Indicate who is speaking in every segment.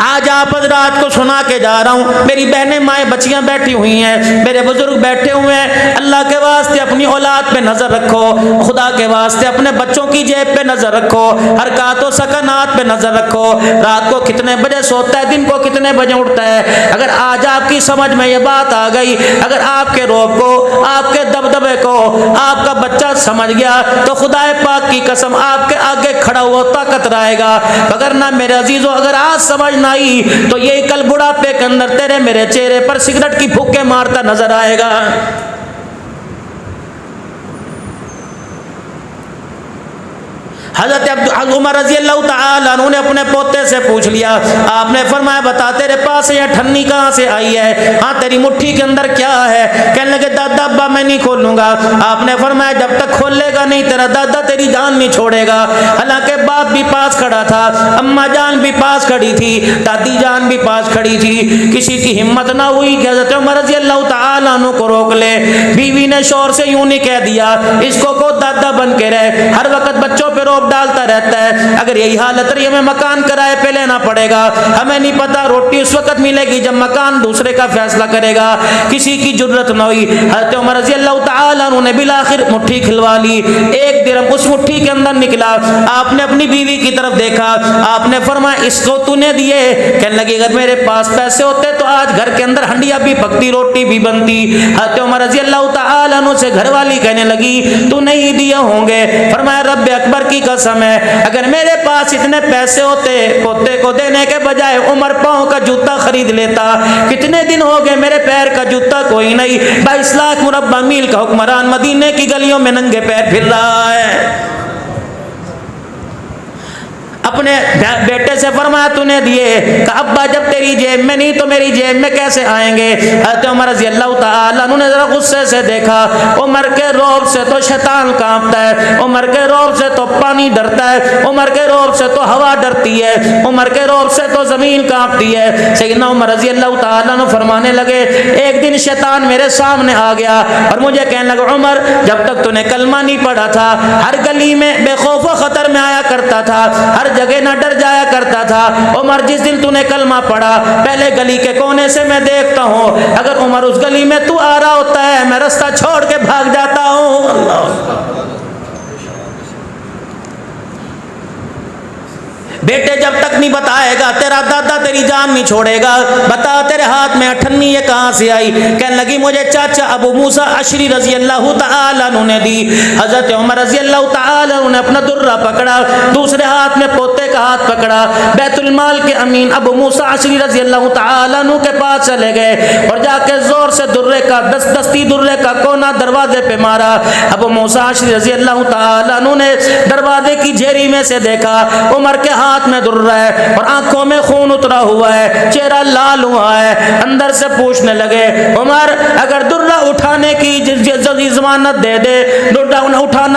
Speaker 1: آج آپ حضرات کو سنا کے جا رہا ہوں. میری بہنیں مائیں بچیاں بیٹھی ہوئی ہیں, میرے بزرگ بیٹھے ہوئے ہیں. اللہ کے واسطے اپنی اولاد پہ نظر رکھو, خدا کے واسطے اپنے بچوں کی جیب پہ نظر رکھو, حرکات و سکنات پہ نظر رکھو. رات کو کتنے بجے سوتا ہے, دن کو کتنے بجے اٹھتا ہے. اگر آج آپ کی سمجھ میں یہ بات آ گئی, اگر آپ کے روب کو, آپ کے دبدبے کو آپ کا بچہ سمجھ گیا تو خدا پاک کی قسم آپ کے آگے کھڑا ہوا طاقت رہے گا. اگر نہ میرے عزیزو, اگر آج سمجھ نہ آئی تو یہ کل بڑھاپے کے اندر تیرے میرے چہرے پر سگریٹ کی پھوکے مارتا نظر آئے گا. حضرت عمر رضی اللہ تعالیٰ عنہ نے اپنے پوتے سے پوچھ لیا, آپ نے فرمایا بتا تیرے پاس یہ ٹھنی کہاں سے آئی ہے, ہاں تیری مٹھی کے اندر کیا ہے؟ کہنے لگے دادا ابا میں نہیں کھولوں گا. آپ نے فرمایا جب تک کھولے گا نہیں تیرا دادا تیری جان نہیں چھوڑے گا. حالانکہ باپ بھی پاس کھڑا تھا, اماں جان بھی پاس کھڑی تھی, دادی جان بھی پاس کھڑی تھی. کسی کی ہمت نہ ہوئی کہ حضرت عمر رضی اللہ تعالیٰ عنہ کو روک لے. بیوی نے شور سے یوں نہیں کہہ دیا اس کو دادا بن کے رہے, ہر وقت بچوں پہ روب ڈالتا رہتا ہے. اگر یہی حالت رہی ہمیں مکان کرائے پہ لینا پڑے گا. ہمیں نہیں پتا روٹی اس وقت ملے گی جب مکان دوسرے کا فیصلہ کرے گا. کسی کی جرت نہ ہوئی. حضرت عمر رضی اللہ تعالیٰ عنہ نے بالآخر مٹھی کھلوا لی. ایک درہم اس مٹھی کے اندر نکلا. آپ نے اپنی بیوی کی طرف دیکھا, آپ نے فرمایا اس کو تو نے دیے؟ کہنے لگی اگر میرے پاس پیسے ہوتے تو آج گھر کے اندر ہنڈیا بھی پکتی, روٹی بھی بنتی. حضرت عمر رضی اللہ تعالیٰ عنہ سے گھر والی کہنے لگی تو نہیں دیے ہوں گے. فرمایا رب اکبر کی قسم ہے اگر میرے پاس اتنے پیسے ہوتے پوتے کو دینے کے بجائے عمر پاؤں کا جوتا خرید لیتا. کتنے دن ہو گئے میرے پیر کا جوتا کوئی نہیں. 22 لاکھ مربع میل کا حکمران مدینے کی گلیوں میں ننگے پیر پھر رہا ہے. اپنے بیٹے سے فرمایا تو نے دیے؟ کہ ابا جب تیری جیب میں نہیں تو میری جیب میں کیسے آئیں گے؟ حضرت عمر رضی اللہ تعالیٰ عنہ نے ذرا غصے سے دیکھا. عمر کے روب سے تو شیطان کانپتا ہے, عمر کے روب سے تو پانی ڈرتا ہے, عمر کے روب سے تو ہوا ڈرتی ہے, عمر کے روب سے تو زمین کانپتی ہے. سیدنا عمر رضی اللہ تعالیٰ عنہ فرمانے لگے ایک دن شیطان میرے سامنے آ گیا اور مجھے کہنے لگا عمر جب تک تو نے کلمہ نہیں پڑھا تھا ہر گلی میں بے خوف و خطر میں آیا کرتا تھا, ہر جگہ نہ ڈر جایا کرتا تھا. عمر جس دن تو نے کلمہ پڑھا پہلے گلی کے کونے سے میں دیکھتا ہوں, اگر عمر اس گلی میں تو آ رہا ہوتا ہے میں رستہ چھوڑ کے بھاگ جاتا ہوں. اللہ بیٹے جب تک نہیں بتائے گا تیرا دادا تیری جان نہیں چھوڑے گا. بتا تیرے ہاتھ میں اٹھنی یہ کہاں سے آئی؟ کہنے لگی مجھے چاچا ابو موسیٰ اشعری رضی اللہ تعالیٰ عنہ نے دی. حضرت عمر رضی اللہ تعالیٰ عنہ نے اپنا درہ پکڑا, دوسرے ہاتھ میں پوتے کا ہاتھ پکڑا, بیت المال کے امین ابو موسیٰ اشعری رضی اللہ تعالیٰ عنہ کے پاس چلے گئے اور جا کے زور سے درے کا دستی درے کا کونا دروازے پہ مارا. ابو موسیٰ اشعری رضی اللہ تعالیٰ عنہ نے دروازے کی جھیری میں سے دیکھا عمر کے ہاتھ میں درہ ہے اور آنکھوں میں خون اترا ہوا ہے, چہرہ لال ہوا ہے. اندر سے پوچھنے لگے عمر اگر درہ اٹھانے کی ضمانت دے دے,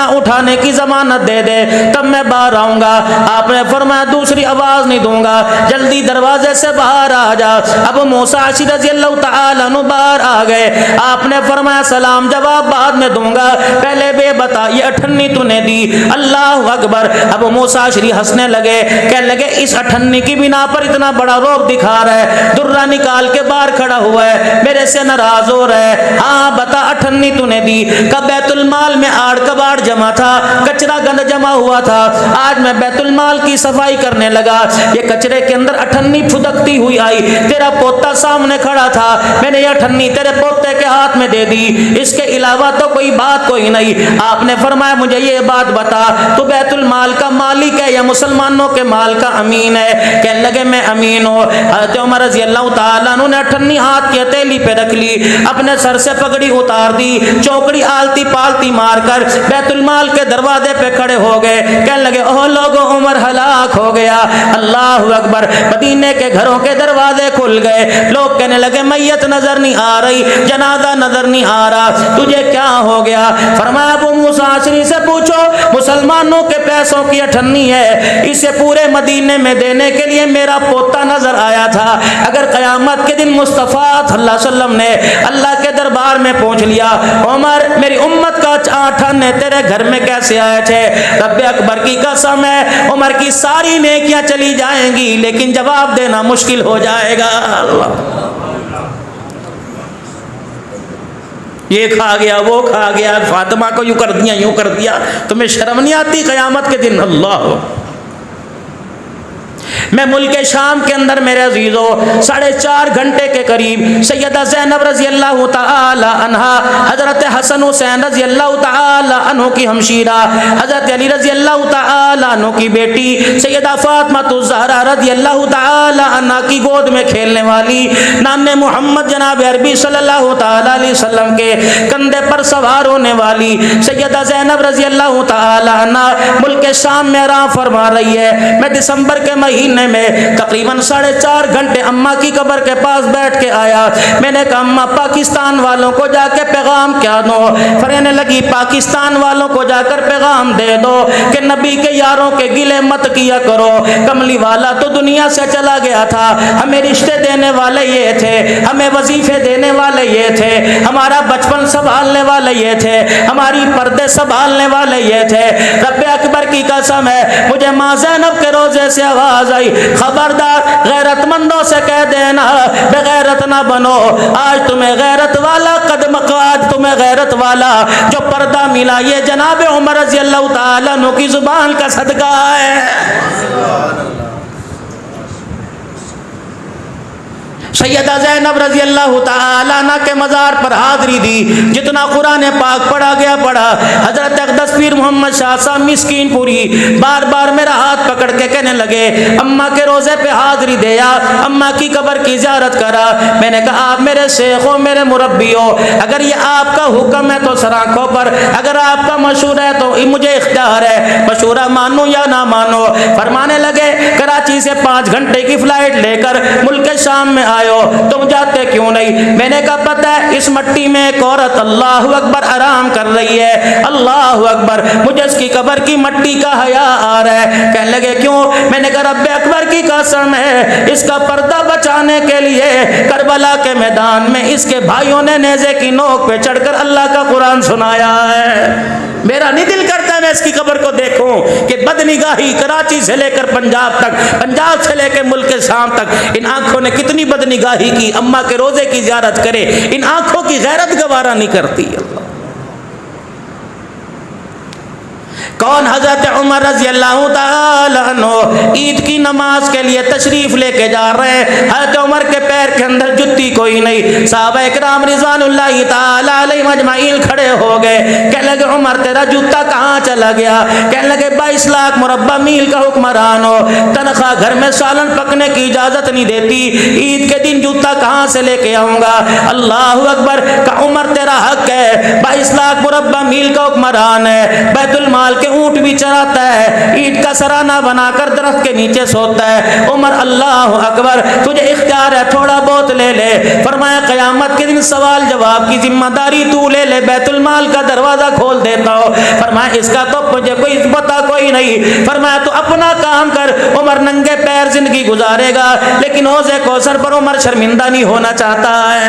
Speaker 1: اٹھانے کی ضمانت دے دے تب میں باہر آؤں گا. آپ نے فرمایا دوسری آواز نہیں دوں گا, جلدی دروازے سے باہر آ جا. ابو موسیٰ اشعری رضی اللہ تعالیٰ عنہ باہر آ گئے. آپ نے فرمایا سلام جواب بعد میں دوں گا, پہلے بے بتا یہ اٹھنی تو نے دی؟ اللہ اکبر. ابو موسیٰ اشعری ہنسنے لگے, کہنے لگے اس اٹھنی کی بنا پر اتنا بڑا روب دکھا رہا ہے, درہ نکال کے باہر کھڑا ہوا ہے, میرے سے ناراض ہو رہا ہے. ہاں بتا اٹھنی تو نے دی؟ کہ بیت المال میں آڑ کباڑ جمع تھا, کچرا گند جمع ہوا تھا, آج میں بیت المال کی صفائی کرنے لگا, یہ کچرے کے اندر اٹھنی پھدکتی ہوئی آئی, تیرا پوتا سامنے کھڑا تھا, میں نے یہ اٹھنی تیرے پوتے کے ہاتھ میں دے دی, اس کے علاوہ تو کوئی بات کوئی نہیں. آپ نے فرمایا مجھے یہ بات بتا تو بیت المال کا مالک ہے یا مسلمانوں کے مال کا امین ہے؟ کہنے لگے میں امین ہوں. حضرت عمر رضی اللہ تعالیٰ عنہ نے اٹھنی ہاتھ کی ہتھیلی پہ رکھ لی, اپنے سر سے پگڑی اتار دی, چوکڑی آلتی پالتی مار کر بیت المال کے دروازے پہ کھڑے ہو گئے. کہنے لگے اوہ لوگوں عمر ہلاک ہو گیا. اللہ اکبر. مدینے کے گھروں کے دروازے کھل گئے, لوگ کہنے لگے میت نظر نہیں آ رہی, جنازہ نظر نہیں آ رہا, تجھے کیا ہو گیا؟ فرمایا ابو موسیٰ اشعری سے پوچھو مسلمانوں کے پیسوں کی اٹھنی ہے, اسے پورے مدینے میں دینے کے لیے میرا پوتا نظر آیا تھا. اگر قیامت کے دن مصطفیٰ صلی اللہ علیہ وسلم نے اللہ کے دربار میں پہنچ لیا, عمر میری امت کا آٹھانے تیرے گھر میں کیسے آئے تھے؟ رب اکبر کی قسم ہے عمر کی ساری نیکیاں چلی جائیں گی لیکن جواب دینا مشکل ہو جائے گا. یہ کھا گیا وہ کھا گیا, فاطمہ کو یوں کر دیا یوں کر دیا. تمہیں شرم نہیں آتی قیامت کے دن؟ اللہ. میں ملک شام کے اندر میرے عزیزو 4.5 گھنٹے کے قریب سیدہ زینب رضی اللہ تعالی عنہا, حضرت حسن حسین رضی اللہ تعالی عنہ کی ہمشیرہ, حضرت علی رضی اللہ تعالی عنہ کی بیٹی سیدہ فاطمہ الزہرا رضی اللہ تعالی عنہا کی گود میں کھیلنے والی, نام محمد جناب عربی صلی اللہ تعالی علیہ وسلم کے کندھے پر سوار ہونے والی سیدہ زینب رضی اللہ تعالی عنہا ملک شام میں آرام فرما رہی ہے. میں دسمبر کے مہینے میں تقریباً 4.5 گھنٹے اماں کی قبر کے پاس بیٹھ کے آیا. میں نے کہا اماں پاکستان والوں کو جا کے پیغام کیا دو؟ فرمانے لگی پاکستان والوں کو جا کر پیغام دے دو کہ نبی کے یاروں کے گلے مت کیا کرو. کملی والا تو دنیا سے چلا گیا تھا, ہمیں رشتے دینے والے یہ تھے, ہمیں وظیفے دینے والے یہ تھے, ہمارا بچپن سنبھالنے والے یہ تھے, ہماری پردے سنبھالنے والے یہ تھے. رب اکبر کی قسم ہے مجھے ماں زینب کے روزے سے آواز آئی, خبردار غیرت مندوں سے کہہ دینا بے غیرت نہ بنو. آج تمہیں غیرت والا قدم, آج تمہیں غیرت والا جو پردہ ملا یہ جناب عمر رضی اللہ تعالیٰ عنہ کی زبان کا صدقہ ہے. سیدہ زینب رضی اللہ تعالیٰ عنہ کے مزار پر حاضری دی. جتنا قرآن پاک پڑھا گیا پڑھا. حضرت اقدس پیر محمد شاہ صاحب مسکین پوری بار بار میرا ہاتھ پکڑ کے کہنے لگے اماں کے روزے پہ حاضری دیا, اماں کی قبر کی زیارت کرا. میں نے کہا آپ میرے شیخ ہو, میرے مربی ہو, اگر یہ آپ کا حکم ہے تو سر آنکھوں پر, اگر آپ کا مشورہ ہے تو مجھے اختیار ہے, مشورہ مانو یا نہ مانو. فرمانے لگے کراچی سے 5 گھنٹے کی فلائٹ لے کر ملک شام میں آئے, تم جاتے کیوں نہیں؟ میں نے کہا پتہ ہے اس مٹی میں ایک عورت اللہ اکبر آرام کر رہی ہے, اللہ اکبر, مجھے اس کی قبر کی مٹی کا حیا آ رہا ہے. کہنے لگے کیوں؟ میں نے کہا رب اکبر کی قسم ہے اس کا پردہ بچانے کے لیے کربلا کے میدان میں اس کے بھائیوں نے نیزے کی نوک پہ چڑھ کر اللہ کا قرآن سنایا ہے. میرا نہیں دل کرتا میں اس کی قبر کو دیکھوں کہ بدنگاہی کراچی سے لے کر پنجاب تک, پنجاب سے لے کے ملک شام تک ان آنکھوں نے کتنی بدنگاہی کی, اماں کے روزے کی زیارت کرے. ان آنکھوں کی غیرت گوارا نہیں کرتی. اللہ کون؟ حضرت عمر رضی اللہ تعالی عنہ عید کی نماز کے لیے تشریف لے کے جا رہے ہیں. حضرت عمر کے پیر کے اندر جتی کوئی نہیں. صحابہ اکرام رضوان اللہ تعالی علیہم اجمعین کھڑے ہو گئے. کہنے لگے عمر تیرا جوتا کہاں چلا گیا؟ کہنے لگے 22 لاکھ مربع میل کا حکمران ہو, تنخواہ گھر میں سالن پکنے کی اجازت نہیں دیتی, عید کے دن جوتا کہاں سے لے کے آؤں گا؟ اللہ اکبر. کہ عمر تیرا حق ہے, 22 لاکھ مربع میل کا حکمران ہے, بیت المال کے اونٹ بھی چراتا ہے, اینٹ کا سرانہ بنا کر درخت کے نیچے سوتا ہے. عمر اللہ اکبر, تجھے اختیار ہے تھوڑا بہت لے لے. فرمایا قیامت کے دن سوال جواب کی ذمہ داری تو لے لے, بیت المال کا دروازہ کھول دیتا ہو. فرمایا اس کا تو مجھے کوئی پتہ کوئی نہیں. فرمایا تو اپنا کام کر. عمر ننگے پیر زندگی گزارے گا لیکن حوض کوثر پر عمر شرمندہ نہیں ہونا چاہتا ہے.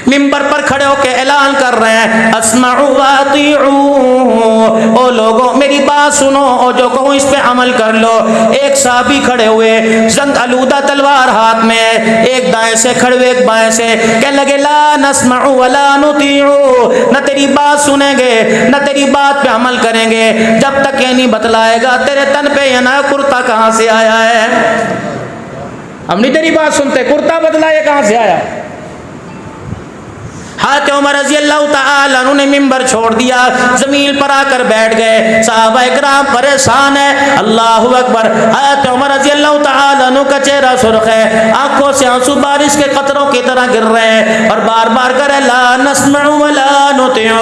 Speaker 1: منبر پر کھڑے ہو کے اعلان کر رہے ہیں اسمعوا واطیعوا, او لوگوں میری بات سنو اور جو کہوں اس پہ عمل کر لو. ایک صحابی کھڑے ہوئے, زنگ آلودہ تلوار ہاتھ میں, ایک دائیں سے کھڑے ہوئے ایک بائیں سے, کہنے لگے لا نسمع ولا نطیع, نہ تیری بات سنیں گے نہ تیری بات پہ عمل کریں گے جب تک یہ نہیں بتلائے گا تیرے تن پہ یہ نیا کرتا کہاں سے آیا ہے. ہم نہیں تیری بات سنتے, کرتا بدلا یہ کہاں سے آیا؟ حضرت عمر رضی اللہ تعالیٰ عنہ نے منبر چھوڑ دیا, زمین پر آ کر بیٹھ گئے. صحابہ اکرام پریشان ہے. اللہ اکبر. حضرت عمر رضی اللہ تعالیٰ عنہ کا چہرہ سرخ ہے, آنکھوں سے آنسو بارش کے قطروں کی طرح گر رہے ہیں اور بار بار کرے لا نسمع ولا نطیع,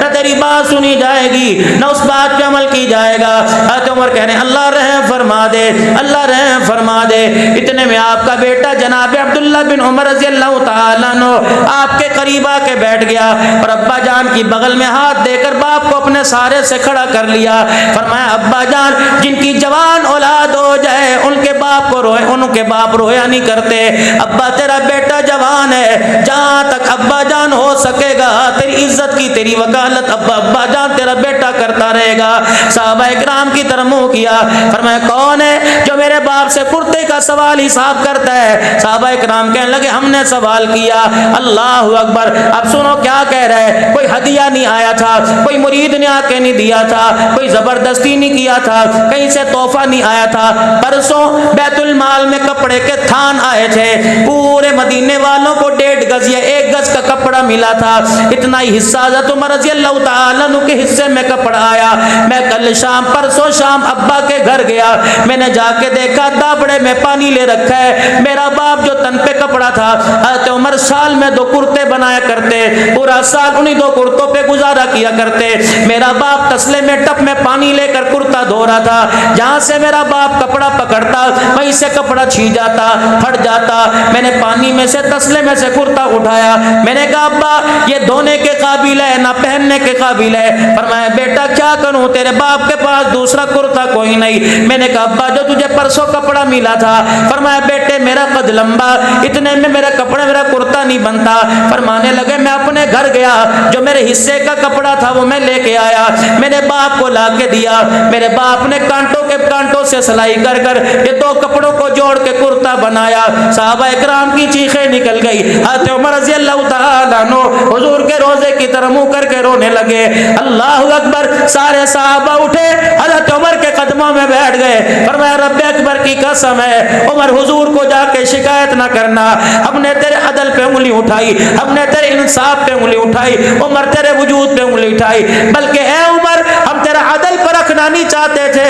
Speaker 1: نہ تیری بات سنی جائے گی نہ اس بات پہ عمل کی جائے گا. حضرت عمر کہہ رہے ہیں اللہ رحم فرما دے, اللہ رحم فرما دے. اتنے میں آپ کا بیٹا جناب عبداللہ بن عمر رضی اللہ تعالیٰ عنہ آپ کے قریب آ کے بیٹھ گیا اور ابا جان کی بغل میں ہاتھ دے کر باپ کو اپنے سارے سے کھڑا کر لیا. فرمایا ابا جان جن کی جوان اولاد ہو جائے ان کے باپ کو روئے, ان کے باپ رویا نہیں کرتے. ابا تیرا بیٹا جوان ہے, جہاں تک ابا جان ہو سکے گا تیری عزت کی تیری وکالت ابا جان تیرا بیٹا کرتا رہے گا. صحابہ اکرام کی طرف منہ کیا. فرمایا کون ہے جو میرے باپ سے کرتے کا سوال حساب کرتا ہے؟ صحابہ اکرام کہنے لگے ہم نے سوال کیا. اللہ اکبر. اب سنو کیا کہہ رہے ہیں. کوئی ہدیہ نہیں آیا تھا, کوئی مرید نے آ کے نہیں دیا تھا, کوئی زبردستی نہیں کیا تھا, کہیں سے تحفہ نہیں آیا تھا. پرسوں بیت المال میں کپڑے کے تھان آئے تھے, پورے مدینے والوں کو 1.5 گز یا 1 گز کا کپڑا ملا تھا. اتنا ہی حصہ حضرت عمر رضی اللہ تعالیٰ عنہ کے حصے میں کپڑا آیا. میں کل شام پرسوں شام ابا کے گھر گیا, میں نے جا کے دیکھا دابڑے میں پانی لے رکھا ہے. میرا باپ جو تن پہ کپڑا تھا, حضرت عمر سال میں 2 کرتے بنایا کرتے, پورا سال انہی 2 کرتوں پہ گزارا کیا کرتے. میرا باپ تسلے میں ٹپ میں پانی لے کر کرتا دھو رہا تھا, جہاں سے میرا باپ کپڑا پکڑتا وہیں سے کپڑا چھین جاتا, پھٹ جاتا. میں نے پانی میں سے تسلے میں سے کرتا اٹھایا, میں نے کہا ابا یہ دھونے کے قابل ہے نہ پہننے کے قابل ہے. فرمایا بیٹا کیا کروں, تیرے باپ کے پاس دوسرا کرتا کوئی نہیں. میں نے کہا ابا جو تجھے پرسوں کپڑا ملا تھا, فرمایا بیٹے میرا قد لمبا, اتنے میں میرا کپڑا میرا کرتا نہیں بنتا. فرمانے لگے میں اپنے گھر گیا, جو میرے حصے کا کپڑا تھا وہ میں لے کے آیا, میں نے باپ کو لا کے دیا. میرے باپ نے کانٹوں سے سلائی کر کر یہ 2 کپڑوں کو جوڑ کے کرتا بنایا. صحابہ اکرام کی چیخیں نکل گئی. حضرت عمر رضی اللہ تعالیٰ عنہ حضور کے روزے کی طرف منہ کر کے رونے لگے. اللہ اکبر. سارے صحابہ اٹھے, حضرت عمر کے قدموں میں بیٹھ گئے. فرمایا رب اکبر کی قسم ہے عمر حضور کو جا کے شکایت نہ کرنا, ہم نے تیرے عدل پہ انگلی اٹھائی, ہم نے تیرے انصاف پہ انگلی اٹھائی, عمر تیرے وجود پہ انگلی اٹھائی, بلکہ اے عمر ہم تیرا عدل پر رکھنا نہیں چاہتے تھے,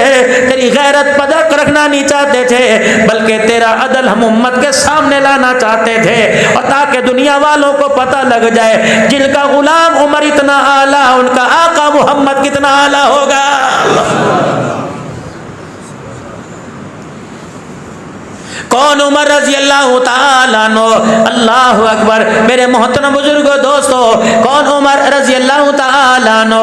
Speaker 1: تیری غیرت پر رکھنا نہیں چاہتے تھے, بلکہ تیرا عدل ہم امت کے سامنے لانا چاہتے تھے, اور تاکہ دنیا والوں کو پتہ لگ جائے جن کا غلام عمر اتنا اعلیٰ, ان کا آقا محمد کتنا اعلیٰ ہوگا. کون عمر رضی اللہ تعالیٰ عنہ؟ اللہ اکبر. میرے محترم بزرگوں دوستو, کون عمر رضی اللہ تعالیٰ عنہ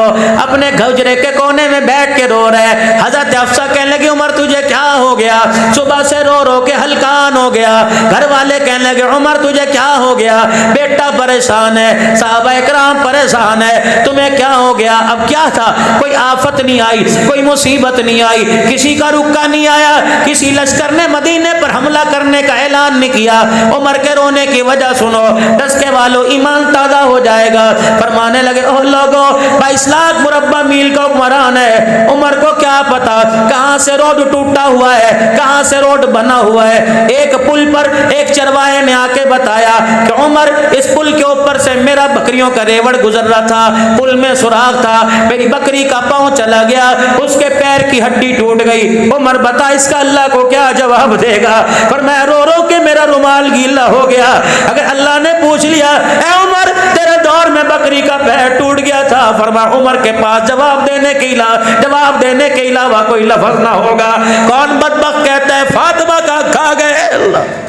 Speaker 1: اپنے گھجرے کے کونے میں بیٹھ کے رو رہے. حضرت حفصہ کہنے لگی عمر تجھے کیا ہو گیا, صبح سے رو رو کے ہلکان ہو گیا. گھر والے کہنے لگے عمر تجھے کیا ہو گیا, بیٹا پریشان ہے, صحابہ اکرام پریشان ہے, تمہیں کیا ہو گیا؟ اب کیا تھا, کوئی آفت نہیں آئی, کوئی مصیبت نہیں آئی, کسی کا رکا نہیں آیا, کسی لشکر نے مدینے پر حملہ کرنے کا اعلان نہیں کیا. عمر کے رونے کی وجہ سنو, ڈسکے والوں ایمان تازہ ہو جائے گا. فرمانے لگے اوہ لوگوں 22 لاکھ مربع میل کا حکمران ہے, عمر کو کیا پتا کہاں سے روڈ ٹوٹا ہوا ہے, کہاں سے روڈ بنا ہوا ہے. ایک پل پر ایک چرواہے نے آ کے بتایا کہ عمر اس پل کے اوپر سے میرا بکریوں کا ریوڑ گزر رہا تھا, پل میں سوراخ تھا, میری بکری کا پاؤں چلا گیا, اس کے پیر کی ہڈی ٹوٹ گئی. عمر بتا اس کا اللہ کو کیا جواب دے گا؟ پر میں رو رو کے میرا رومال گیلا ہو گیا. اگر اللہ نے پوچھ لیا اے عمر تیرے دور میں بکری کا پیر ٹوٹ گیا تھا, فرما عمر کے پاس جواب دینے کے علاوہ کوئی لفظ نہ ہوگا. کون بدبخت کہتا ہے فاطمہ کا کھا گئے. اللہ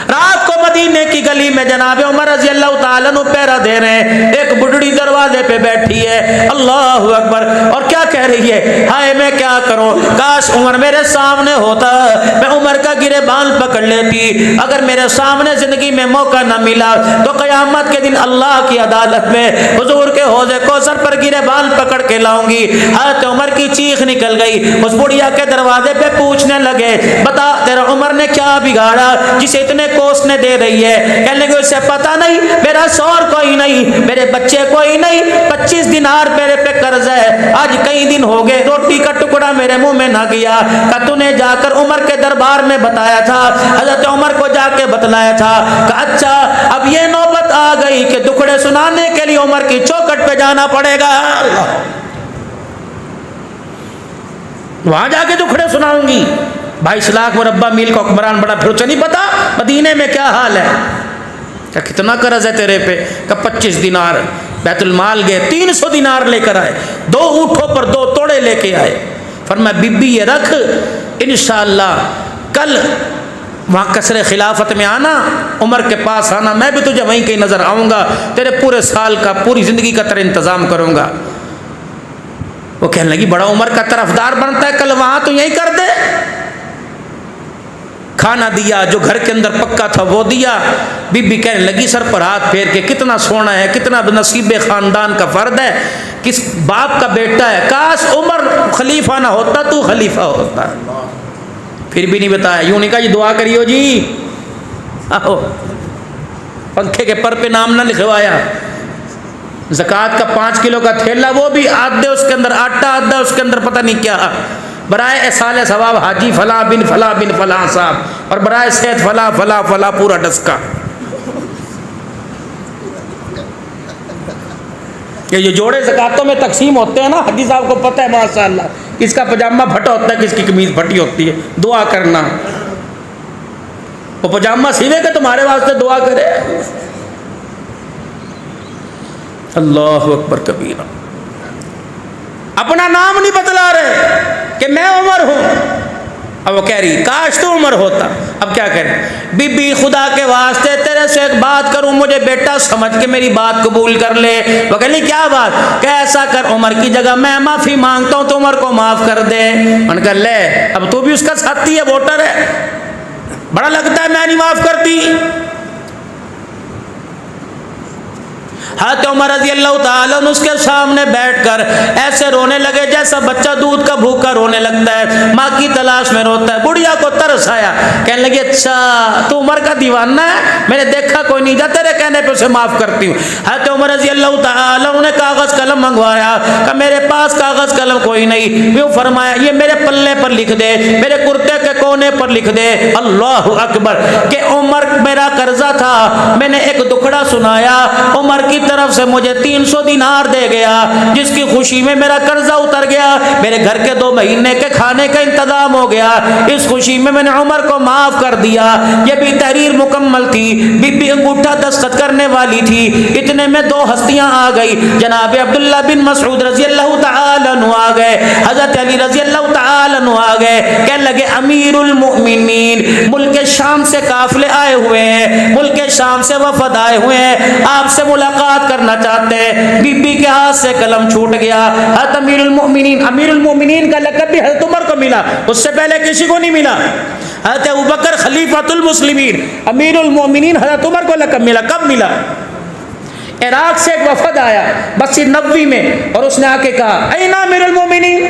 Speaker 1: رات کو مدینے کی گلی میں جناب عمر رضی اللہ تعالیٰ عنہ پہرا دے رہے ہیں, ایک بڈڑی دروازے پہ بیٹھی ہے. اللہ اکبر. اور کیا کہہ رہی ہے, ہائے میں کیا کروں, کاش عمر میرے سامنے ہوتا, میں عمر کا گریبان پکڑ لیتی. اگر میرے سامنے زندگی میں موقع نہ ملا تو قیامت کے دن اللہ کی عدالت میں حضور کے حوض کوثر پر گریبان پکڑ کے لاؤں گی. حضرت عمر کی چیخ نکل گئی. اس بڑھیا کے دروازے پہ پوچھنے لگے بتا تیرا عمر نے کیا بگاڑا جسے اتنے کوسنے دے رہی ہے؟ کہنے لگے اسے پتا نہیں, میرا شوہر کوئی نہیں, میرے بچے کوئی نہیں, 25 دینار میرے پہ قرض ہے, آج کئی دن ہو گئے روٹی کا ٹکڑا میرے منہ میں نہ گیا. کہ تو نے جا کر عمر کے دربار میں بتایا تھا, حضرت عمر کو جا کے بتلایا تھا. کہ اچھا اب یہ نوبت آ گئی کہ دکھڑے سنانے کے لیے عمر کی چوکھٹ پہ جانا پڑے گا, وہاں جا کے دکھڑے سناؤں گی. 22 لاکھ مربع میل کا حکمران بڑا, پھر اسے نہیں پتا مدینے میں کیا حال ہے. کہ کتنا قرض ہے تیرے پہ؟ کہ 25 دینار. بیت المال گئے 300 دینار لے کر آئے, 2 اونٹوں پر 2 توڑے لے کے آئے. فرمایا بی بی یہ رکھ، انشاءاللہ کل وہاں قصر خلافت میں آنا، عمر کے پاس آنا، میں بھی تجھے وہیں کہیں نظر آؤں گا، تیرے پورے سال کا پوری زندگی کا تیرا انتظام کروں گا۔ وہ کہنے لگی بڑا عمر کا طرفدار بنتا ہے، کل وہاں تو یہی کر دے۔ کھانا دیا، جو گھر کے اندر پکا تھا وہ دیا۔ بی بی کہنے لگی سر پر ہاتھ پھیر کے، کتنا سونا ہے، کتنا نصیب خاندان کا فرد ہے، کس باپ کا بیٹا ہے، کاش عمر خلیفہ نہ ہوتا تو خلیفہ ہوتا۔ پھر بھی نہیں بتایا، یوں نہیں کہا جی دعا کریو جی، آہو پنکھے کے پر پہ نام نہ لکھوایا۔ زکوٰۃ کا 5 کلو کا تھیلا، وہ بھی آدھے اس کے اندر آٹا، آدھا اس کے اندر پتہ نہیں کیا، برائے احصال ثواب حاجی فلاں بن فلاں بن فلاں صاحب، اور برائے صحت فلاں فلاں فلاں پورا ڈسکا۔ یہ جوڑے زکاتوں میں تقسیم ہوتے ہیں نا، حاجی صاحب کو پتہ ہے ماشاء اللہ، کس کا پاجامہ پھٹا ہوتا ہے، کس کی قمیض پھٹی ہوتی ہے، دعا کرنا۔ وہ پاجامہ سیوے کہ تمہارے واسطے دعا کرے۔ اللہ اکبر کبیرہ۔ اپنا نام نہیں بتلا رہے کہ میں عمر ہوں، اب وہ کہہ رہی کاش تو عمر ہوتا۔ اب کیا کریں؟ بی بی خدا کے واسطے تیرے سے ایک بات کروں، مجھے بیٹا سمجھ کے میری بات قبول کر لے۔ وہ کہہ لی کیا بات؟ کہ ایسا کر عمر کی جگہ میں معافی مانگتا ہوں تو عمر کو معاف کر دے۔ ان کا لے اب تو بھی اس کا ساتھی ہے، ووٹر ہے، بڑا لگتا ہے میں نہیں معاف کرتی۔ حضرت عمر رضی اللہ تعالیٰ عنہ اس کے سامنے بیٹھ کر ایسے رونے لگے جیسا بچہ دودھ کا بھوکا رونے لگتا ہے، ماں کی تلاش میں روتا ہے۔ بڑھیا کو ترس آیا، کہنے لگی اچھا تو عمر کا دیوانہ ہے، میں نے دیکھا کوئی نہیں جا، تیرے کہنے پہ اسے معاف کرتی ہوں۔ حضرت عمر رضی اللہ تعالیٰ عنہ نے کاغذ قلم منگوایا، کہ میرے پاس کاغذ قلم کوئی نہیں، یوں فرمایا یہ میرے پلے پر لکھ دے، میرے کرتے کے کونے پر لکھ دے، اللہ اکبر، کہ عمر میرا قرضہ تھا، میں نے ایک دکھڑا سنایا، عمر کی طرف سے مجھے 300 دینار دے گیا، جس کی خوشی میں میرا قرضہ اتر گیا، میرے گھر کے 2 مہینے کے کھانے کا انتظام ہو گیا، اس خوشی میں نے عمر کو معاف کر دیا۔ یہ بھی تحریر مکمل تھی، بی بی انگوٹھا دستخط کرنے والی تھی، اتنے میں 2 ہستیاں آ گئی، جناب عبداللہ بن مسعود رضی اللہ تعالی عنہ آ گئے، حضرت علی رضی اللہ تعالی عنہ آ گئے، کہنے لگے امیر المؤمنین ملک شام سے قافلے آئے ہوئے ہیں، ملک شام سے وفد آئے ہوئے ہیں، آپ سے ملاقات کرنا چاہتے ہیں۔ بی بی کے ہاتھ سے قلم چھوٹ گیا۔ حضرت امیر المؤمنین کا لقب بھی حضرت عمر کو ملا، اس سے پہلے کسی کو نہیں ملا۔ حضرت ابوبکر خلیفۃ المسلمین، امیر المؤمنین حضرت عمر کو لقب ملا، کب ملا؟ عراق سے ایک وفد آیا مسجد نبوی میں، اور اس نے آ کے کہا این امیر المؤمنین،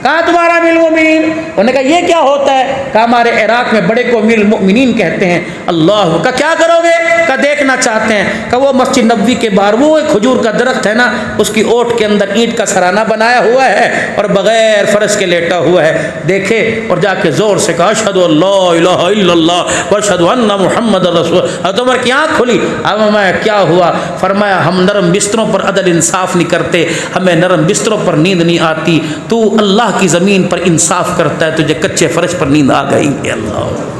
Speaker 1: کہاں تمہارا امیر المؤمنین؟ انہوں نے کہا یہ کیا ہوتا ہے؟ کہا ہمارے عراق میں بڑے کو امیر المؤمنین کہتے ہیں۔ اللہ کا کیا کرو گے؟ کہا دیکھنا چاہتے ہیں۔ کہا وہ مسجد نبوی کے باہر وہ ایک کھجور کا درخت ہے نا، اس کی اوٹ کے اندر اینٹ کا سرانہ بنایا ہوا ہے اور بغیر فرش کے لیٹا ہوا ہے، دیکھے اور جا کے زور سے کہا اشہد ان لا الہ الا اللہ واشہد ان محمد رسول۔ حضرت عمر کی آنکھ کھلی۔ اب میں کیا ہوا؟ فرمایا ہم نرم بستروں پر عدل انصاف نہیں کرتے، ہمیں نرم بستروں پر نیند نہیں آتی، تو اللہ کی زمین پر انصاف کرتا ہے، تجھے کچے فرش پر نیند آ گئی ہے۔ اللہ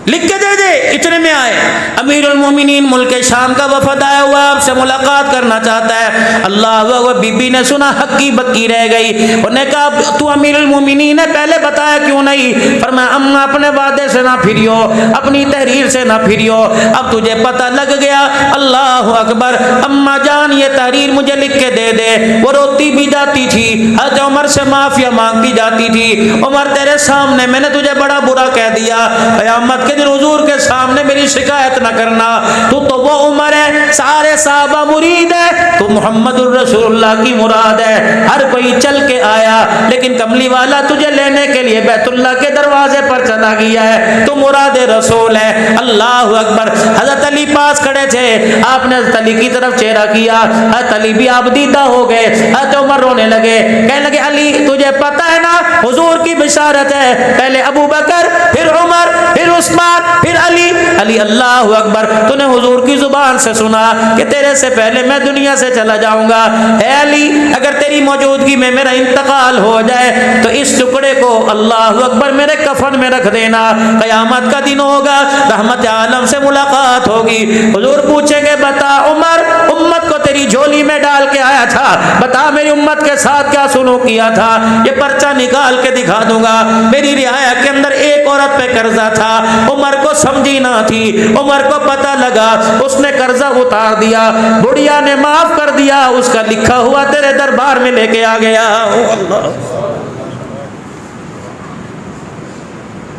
Speaker 1: لکھ کے دے دے۔ اتنے میں آئے امیر المومنین ملک شام کا وفد آیا ہوا، آپ سے ملاقات کرنا چاہتا ہے۔ اللہ وہ بی بی نے سنا ہکی بکی رہ گئی، انہوں نے کہا تو امیر المومنین ہے، پہلے بتایا کیوں نہیں؟ فرمایا اما اپنے وعدے سے نہ پھریو، اپنی تحریر سے نہ پھریو، اب تجھے پتہ لگ گیا۔ اللہ اکبر، اما جان یہ تحریر مجھے لکھ کے دے دے۔ وہ روتی بھی جاتی تھی، حضرت عمر سے معافیا مانگتی جاتی تھی، عمر تیرے سامنے میں نے تجھے بڑا برا کہہ دیا، قیامت کے دن حضور کے سامنے میری شکایت نہ کرنا، تو وہ عمر ہے، سارے صحابہ مرید ہے، تو محمد الرسول اللہ کی مراد ہے، ہر کوئی چل کے آیا، لیکن کملی والا تجھے لینے کے لیے بیت اللہ کے دروازے پر چلا گیا ہے، تو مراد رسول ہے۔ اللہ اکبر، حضرت علی پاس کھڑے تھے، آپ نے حضرت علی کی طرف چہرہ کیا، حضرت علی بھی آپ دیدہ ہو گئے، حضرت عمر رونے لگے، کہنے لگے علی تجھے پتہ ہے نا حضور کی بشارت ہے، پہلے ابو بکر پھر عمر پھر عثمان پھر علی۔ علی اللہ اکبر، تو نے حضور کی زبان سے سنا کہ تیرے سے پہلے میں دنیا سے چلا جاؤں گا۔ اے علی اگر تیری موجودگی میں میرا انتقال ہو جائے تو اس ٹکڑے کو اللہ اکبر میرے کفن میں رکھ دینا، قیامت کا دن ہوگا، رحمت عالم سے ملاقات ہوگی۔ حضور پوچھیں گے بتا عمر امت کو تیری جھولی میں ڈال کے آیا تھا، بتا میری امت کے ساتھ کیا سلوک کیا تھا، یہ پرچہ نکال کے دکھا دوں گا۔ میری رعایا کے اندر ایک عورت پہ قرضہ تھا، عمر کو سمجھی نہ تھی، عمر کو پتہ لگا، اس نے قرضہ اتار دیا، بڑھیا نے معاف کر دیا، اس کا لکھا ہوا تیرے دربار میں لے کے آ گیا۔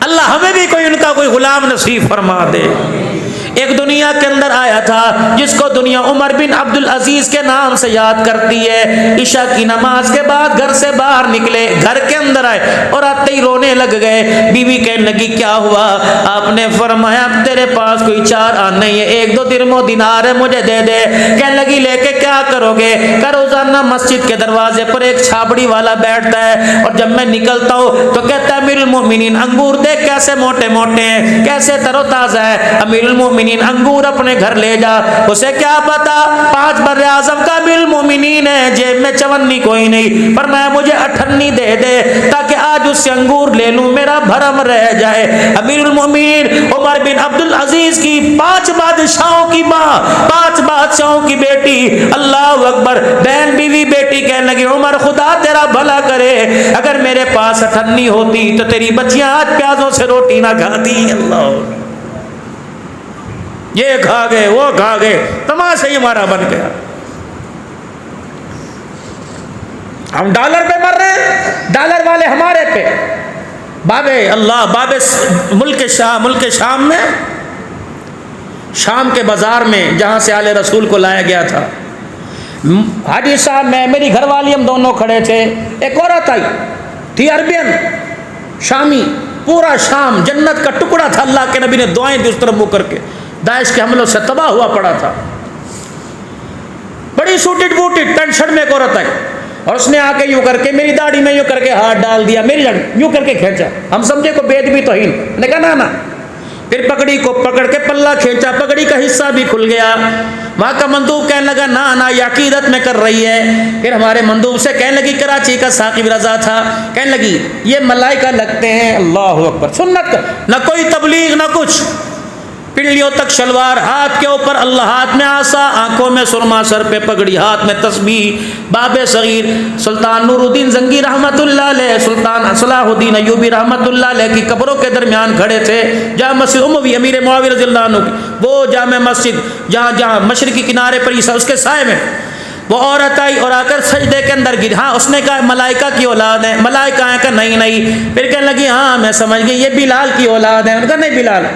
Speaker 1: اللہ ہمیں بھی کوئی ان کا کوئی غلام نصیب فرما دے۔ ایک دنیا کے اندر آیا تھا جس کو دنیا عمر بن عبد العزیز کے نام سے یاد کرتی ہے۔ عشاء کی نماز کے بعد گھر سے باہر نکلے، گھر کے اندر آئے اور آتے ہی رونے لگ گئے۔ بیوی کہنے لگی کیا ہوا؟ آپ نے فرمایا تیرے پاس کوئی 4 آنے نہیں ہے، 1-2 درہم و دینار ہے، مجھے دے دے۔ کہنے لگی لے کے کیا کرو گے؟ کہ روزانہ مسجد کے دروازے پر ایک چھاپڑی والا بیٹھتا ہے اور جب میں نکلتا ہوں تو کہتا ہے امیر المومنین انگور دیکھ کیسے موٹے موٹے ہیں، کیسے تر و تازہ ہے، امیر المومنین انگور اپنے گھر لے جا۔ اسے کیا پتا 5 بر اعظم کا امیر المومنین ہے، جیب میں چونی کوئی نہیں، فرمایا مجھے 58 دے دے تاکہ آج اس سے انگور لے لوں، میرا بھرم رہ جائے۔ امیر المومنین عمر بن عبد العزیز کی 5 بادشاہوں کی ماں، 5 بادشاہوں کی بیٹی، اللہ اکبر، بہن بیوی بیٹی کہنے لگی عمر خدا تیرا بھلا کرے، اگر میرے پاس 58 ہوتی تو تیری بچیاں آج پیازوں سے روٹی نہ کھاتی۔ اللہ یہ کھا گئے وہ کھا گئے، تماشا ہی ہمارا بن گیا۔ ہم ڈالر پہ مر رہے ہیں، ڈالر والے ہمارے پہ۔ باب ملک شام میں، شام کے بازار میں جہاں سے آل رسول کو لایا گیا تھا، حاجی صاحب میں میری گھر والی ہم دونوں کھڑے تھے، ایک عورت آئی تھی عربین شامی، پورا شام جنت کا ٹکڑا تھا، اللہ کے نبی نے دعائیں دی اس طرف منہ کر کے، داعش کے حملوں سے تباہ ہوا پڑا تھا، بڑی سوٹڈ بوٹڈ ٹینٹ شرٹ میں ایک عورت آئی اور اس نے آ کے یوں کر کے میری داڑھی میں یوں کر کے ہاتھ ڈال دیا، میری داڑھی یوں کر کے کھینچا، ہم سمجھے کو بید بھی توہین، نے کہا نا، پھر پگڑی کو پکڑ کے پلہ کھینچا، پگڑی کا حصہ بھی کھل گیا۔ وہاں کا مندوب کہنے لگا نا یہ عقیدت میں کر رہی ہے۔ پھر ہمارے مندوب سے کہنے لگی کراچی کا ثاقب رضا تھا، کہنے لگی یہ ملائکہ لگتے ہیں، اللہ اکبر، سنت کا نہ کوئی تبلیغ نہ کچھ، پنڈلیوں تک شلوار، ہاتھ کے اوپر اللہ، ہاتھ میں عصا، آنکھوں میں سرما، سر پہ پگڑی، ہاتھ میں تسبیح۔ باب صغیر سلطان نور الدین زنگی رحمت اللہ علیہ، سلطان صلاح الدین ایوبی رحمت اللہ علیہ کی قبروں کے درمیان کھڑے تھے، جامع مسجد اموی امیر معاویہ رضی اللہ عنہ کی وہ جامع مسجد جہاں مشرقی کنارے پر عیسیٰ اس کے سائے میں، وہ عورت آئی اور آ کر سجدے کے اندر گری۔ ہاں اس نے کہا ملائکہ کی اولاد ہے، ملائکہ ہیں کہ نہیں۔ پھر کہنے لگی ہاں میں سمجھ گئی یہ بلال کی اولاد ہے، انہوں نے کہا نہیں بلال۔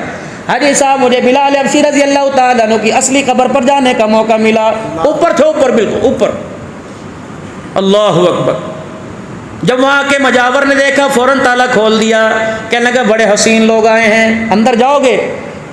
Speaker 1: حاجی صاحب مجھے بلال حبشی رضی اللہ تعالیٰ عنہ کی اصلی قبر پر جانے کا موقع ملا، اوپر تھے، اوپر بالکل اوپر، اللہ اکبر۔ جب وہاں کے مجاور نے دیکھا فوراً تالا کھول دیا، کہنے لگا بڑے حسین لوگ آئے ہیں، اندر جاؤ گے؟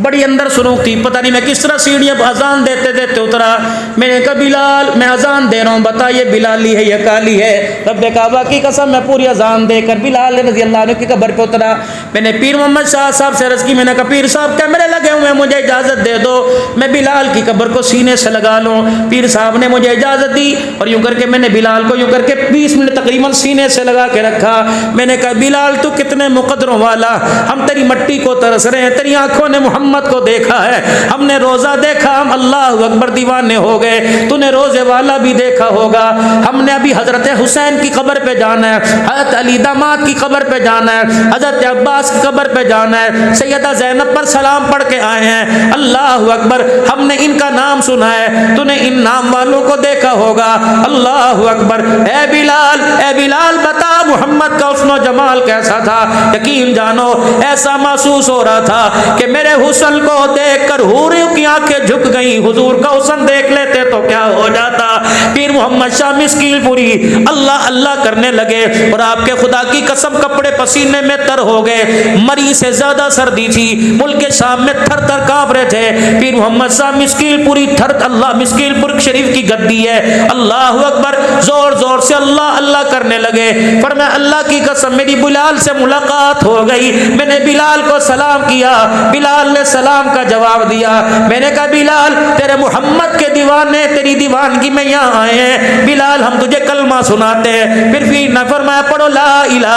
Speaker 1: بڑی اندر سنوک تھی، پتہ نہیں میں کس طرح سیڑھیاں اذان دیتے دیتے اترا۔ میں نے کہا بلال میں اذان دے رہا ہوں، بتا یہ بلالی ہے یہ کالی ہے؟ رب کعبہ کی قسم میں پوری اذان دے کر بلال رضی اللہ عنہ کی قبر پہ اترا۔ میں نے پیر محمد شاہ صاحب سے عرض کی، میں نے کہا پیر صاحب کیمرے لگے ہوئے ہیں، مجھے اجازت دے دو میں بلال کی قبر کو سینے سے لگا لوں۔ پیر صاحب نے مجھے اجازت دی اور یوں کر کے میں نے بلال کو یوں کر کے 20 منٹ تقریباً سینے سے لگا کے رکھا۔ میں نے کہا بلال تو کتنے مقدروں والا، ہم تیری مٹی کو ترس رہے ہیں، تیری آنکھوں نے محمد کو دیکھا ہے، ہم نے روزہ دیکھا، ہم اللہ اکبر دیوانے ہو گئے، تو نے روزے والا بھی دیکھا ہوگا، ہم نے ابھی حضرت حسین کی قبر پہ جانا ہے، حضرت علی داماد کی قبر پہ جانا ہے، حضرت عباس کی قبر پہ جانا ہے، سیدہ زینب پر سلام پڑھ کے آئے ہیں، اللہ اکبر، ہم نے ان کا نام سنا ہے، تو نے ان نام والوں کو دیکھا ہوگا، اللہ اکبر۔ اے بلال بتا محمد کا حسن و جمال کیسا تھا؟ یقین جانو ایسا محسوس ہو رہا تھا کہ میرے حسن کو دیکھ کر حوریوں کی آنکھیں جھک گئیں، حضور کا حسن دیکھ لیتے تو کیا ہو جاتا۔ پیر محمد شاہ مسکیل پوری اللہ اللہ کرنے لگے اور آپ کے خدا کی قسم کپڑے پسینے میں تر ہو گئے، مری سے زیادہ سردی تھی، ملک شام میں تھر تھر کانپ رہے تھے۔ پیر محمد شاہ مسکیل پوری اللہ مسکیل پور شریف کی گدی ہے، اللہ اکبر، زور زور سے اللہ اللہ کرنے لگے۔ فرمایا اللہ کی قسم میری بلال سے ملاقات ہو گئی، میں نے بلال کو سلام کیا، بلال نے سلام کا جواب دیا. میں نے کہا بلال تیرے محمد کے دیوانے تیری دیوانگی میں یہاں آئے ہیں, بلال ہم تجھے کلمہ سناتے ہیں. پھر نے فرمایا پڑھو لا الہ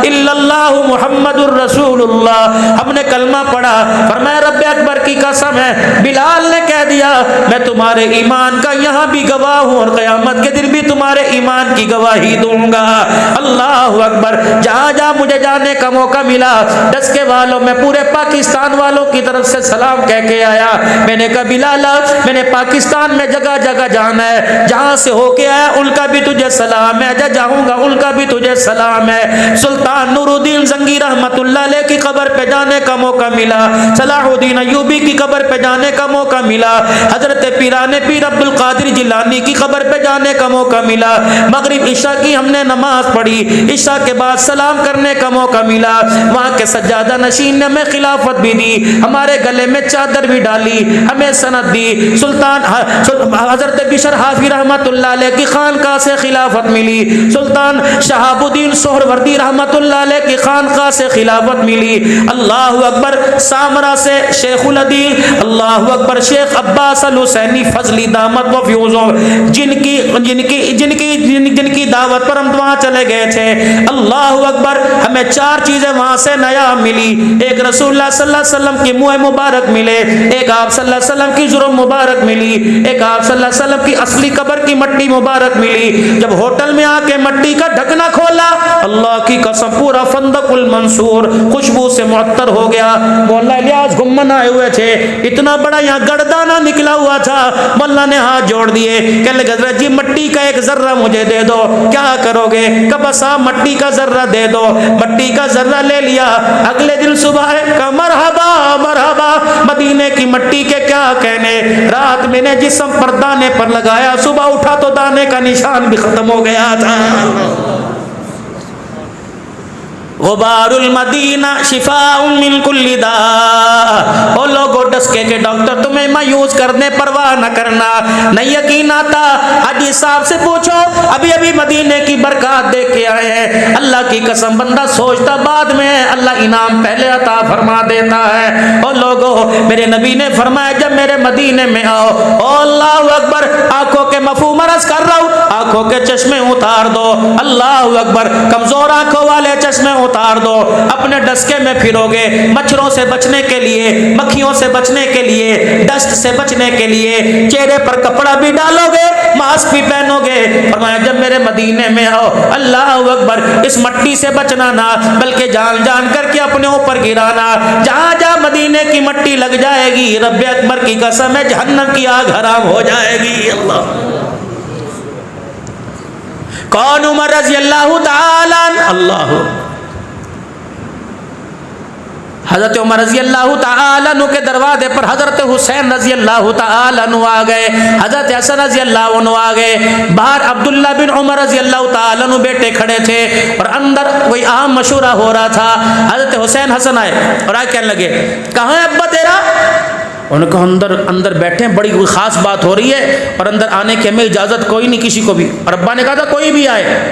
Speaker 1: الا اللہ محمد الرسول اللہ. ہم نے کلمہ پڑھا. فرمایا رب اکبر کی قسم ہے, بلال نے کہہ دیا میں تمہارے ایمان کا یہاں بھی گواہ ہوں اور قیامت کے دن بھی تمہارے ایمان کی گواہی دوں گا. اللہ اکبر. جہاں جہاں مجھے جانے کا موقع ملا ڈسکے والوں میں پورے پاکستان والوں کی طرف سے سلام کہہ کے آیا. میں نے کہا بلال میں نے پاکستان میں جگہ جگہ جانا ہے, جہاں سے ہو کے آیا ان کا بھی تجھے سلام ہے, جاؤں گا ان کا بھی تجھے سلام ہے. سلطان نور الدین زنگی رحمت اللہ علیہ کی قبر پہ جانے کا موقع ملا, صلاح الدین ایوبی کی قبر پہ جانے کا موقع ملا, حضرت پیران پیر عبد القادر جیلانی کی قبر پہ جانے کا موقع ملا. مغرب عشاء کی ہم نے نماز پڑھی, عشاء کے بعد سلام کرنے کا موقع ملا. وہاں کے سجادہ نشین نے ہمیں خلافت بھی دی, ہمارے گلے میں چادر بھی ڈالی, ہمیں سند دی. سلطان حضرت بشر حافظ رحمت اللہ علیہ کی خانقاہ سے خلافت ملی. سلطان شہاب الدین سہروردی رحمت اللہ علیہ کی خانقاہ سے خلافت ملی. اللہ اکبر. سامرا سے شیخ الحدیث اللہ اکبر شیخ عباس الحسینی فضلی دامت و فیوزوں جن کی دعوت پر ہم وہاں چلے گئے تھے. اللہ اکبر. ہمیں چار چیزیں وہاں سے نیا ملی. ایک رسول اللہ صلی اللہ علیہ وسلم کی منہ مبارک ملے, ایک آپ صلی اللہ علیہ وسلم کی ضرور مبارک ملی, ایک آپ صلی اللہ علیہ وسلم کی اصلی قبر کی مٹی مبارک ملی. جب ہوٹل میں آ کے مٹی کا ڈھکنا کھولا اللہ کی قسم پورا فندق المنصور خوشبو سے معطر ہو گیا. مولانا الیاس گمن آئے ہوئے تھے, اتنا بڑا یہاں گردانہ نکلا ہوا تھا. مولانا نے ہاتھ جوڑ دیے, کہنے لگے حضرت جی مٹی کا ایک ذرہ مجھے دے دو. کیا کرو گے؟ کہ بس آپ مٹی کا ذرہ دے دو. مٹی کا ذرہ لے لیا. اگلے دن صبح کا مرحبا مرحبا, مدینے کی مٹی کے کیا کہنے. رات میں نے جسم پر دانے پر لگایا, صبح اٹھا تو دانے کا نشان بھی ختم ہو گیا تھا. غبار المدینہ شفاء من کل داء. او لوگو ڈسکے کے ڈاکٹر تمہیں مایوس کرنے پرواہ نہ کرنا. نہیں یقین آتا حاجی صاحب سے پوچھو, ابھی ابھی مدینے کی برکات دیکھ کے آئے ہیں. اللہ کی قسم بندہ سوچتا بعد میں اللہ انعام پہلے عطا فرما دیتا ہے. او لوگو میرے نبی نے فرمایا جب میرے مدینے میں آؤ, او اللہ اکبر, آنکھوں کے مفہوم عرض کر رہا ہوں, آنکھوں کے چشمے اتار دو. اللہ اکبر. کمزور آنکھوں والے چشمے اتار دو. اپنے ڈسکے میں پھرو گے مچھروں سے بچنے کے لیے, مکھیوں سے بچنے کے لیے, ڈسٹ سے بچنے کے لیے, چہرے پر کپڑا بھی ڈالو گے, ماسک بھی پہنو گے. فرمایا جب میرے مدینے میں آؤ اللہ اکبر اس مٹی سے بچنا نہ بلکہ جان جان کر کے اپنے اوپر گرانا. جہاں جہاں مدینے کی مٹی لگ جائے گی رب اکبر کی قسم ہے جہنم کی آگ حرام ہو جائے گی. اللہ. کون؟ عمر رضی اللہ تعالی اللہ. حضرت عمر رضی اللہ تعالیٰ عنہ کے دروازے پر حضرت حسین رضی اللہ تعالیٰ عنہ آ گئے, حضرت حسن رضی اللہ عنہ آ گئے. باہر عبداللہ بن عمر رضی اللہ تعالیٰ عنہ بیٹے کھڑے تھے اور اندر کوئی عام مشورہ ہو رہا تھا. حضرت حسین حسن آئے اور آئے کہنے لگے کہاں ہے ابا تیرا؟ انہوں نے کہا اندر بیٹھے ہیں, بڑی کوئی خاص بات ہو رہی ہے اور اندر آنے کی ہمیں اجازت کوئی نہیں کسی کو بھی. اور ابا نے کہا تھا کوئی بھی آئے.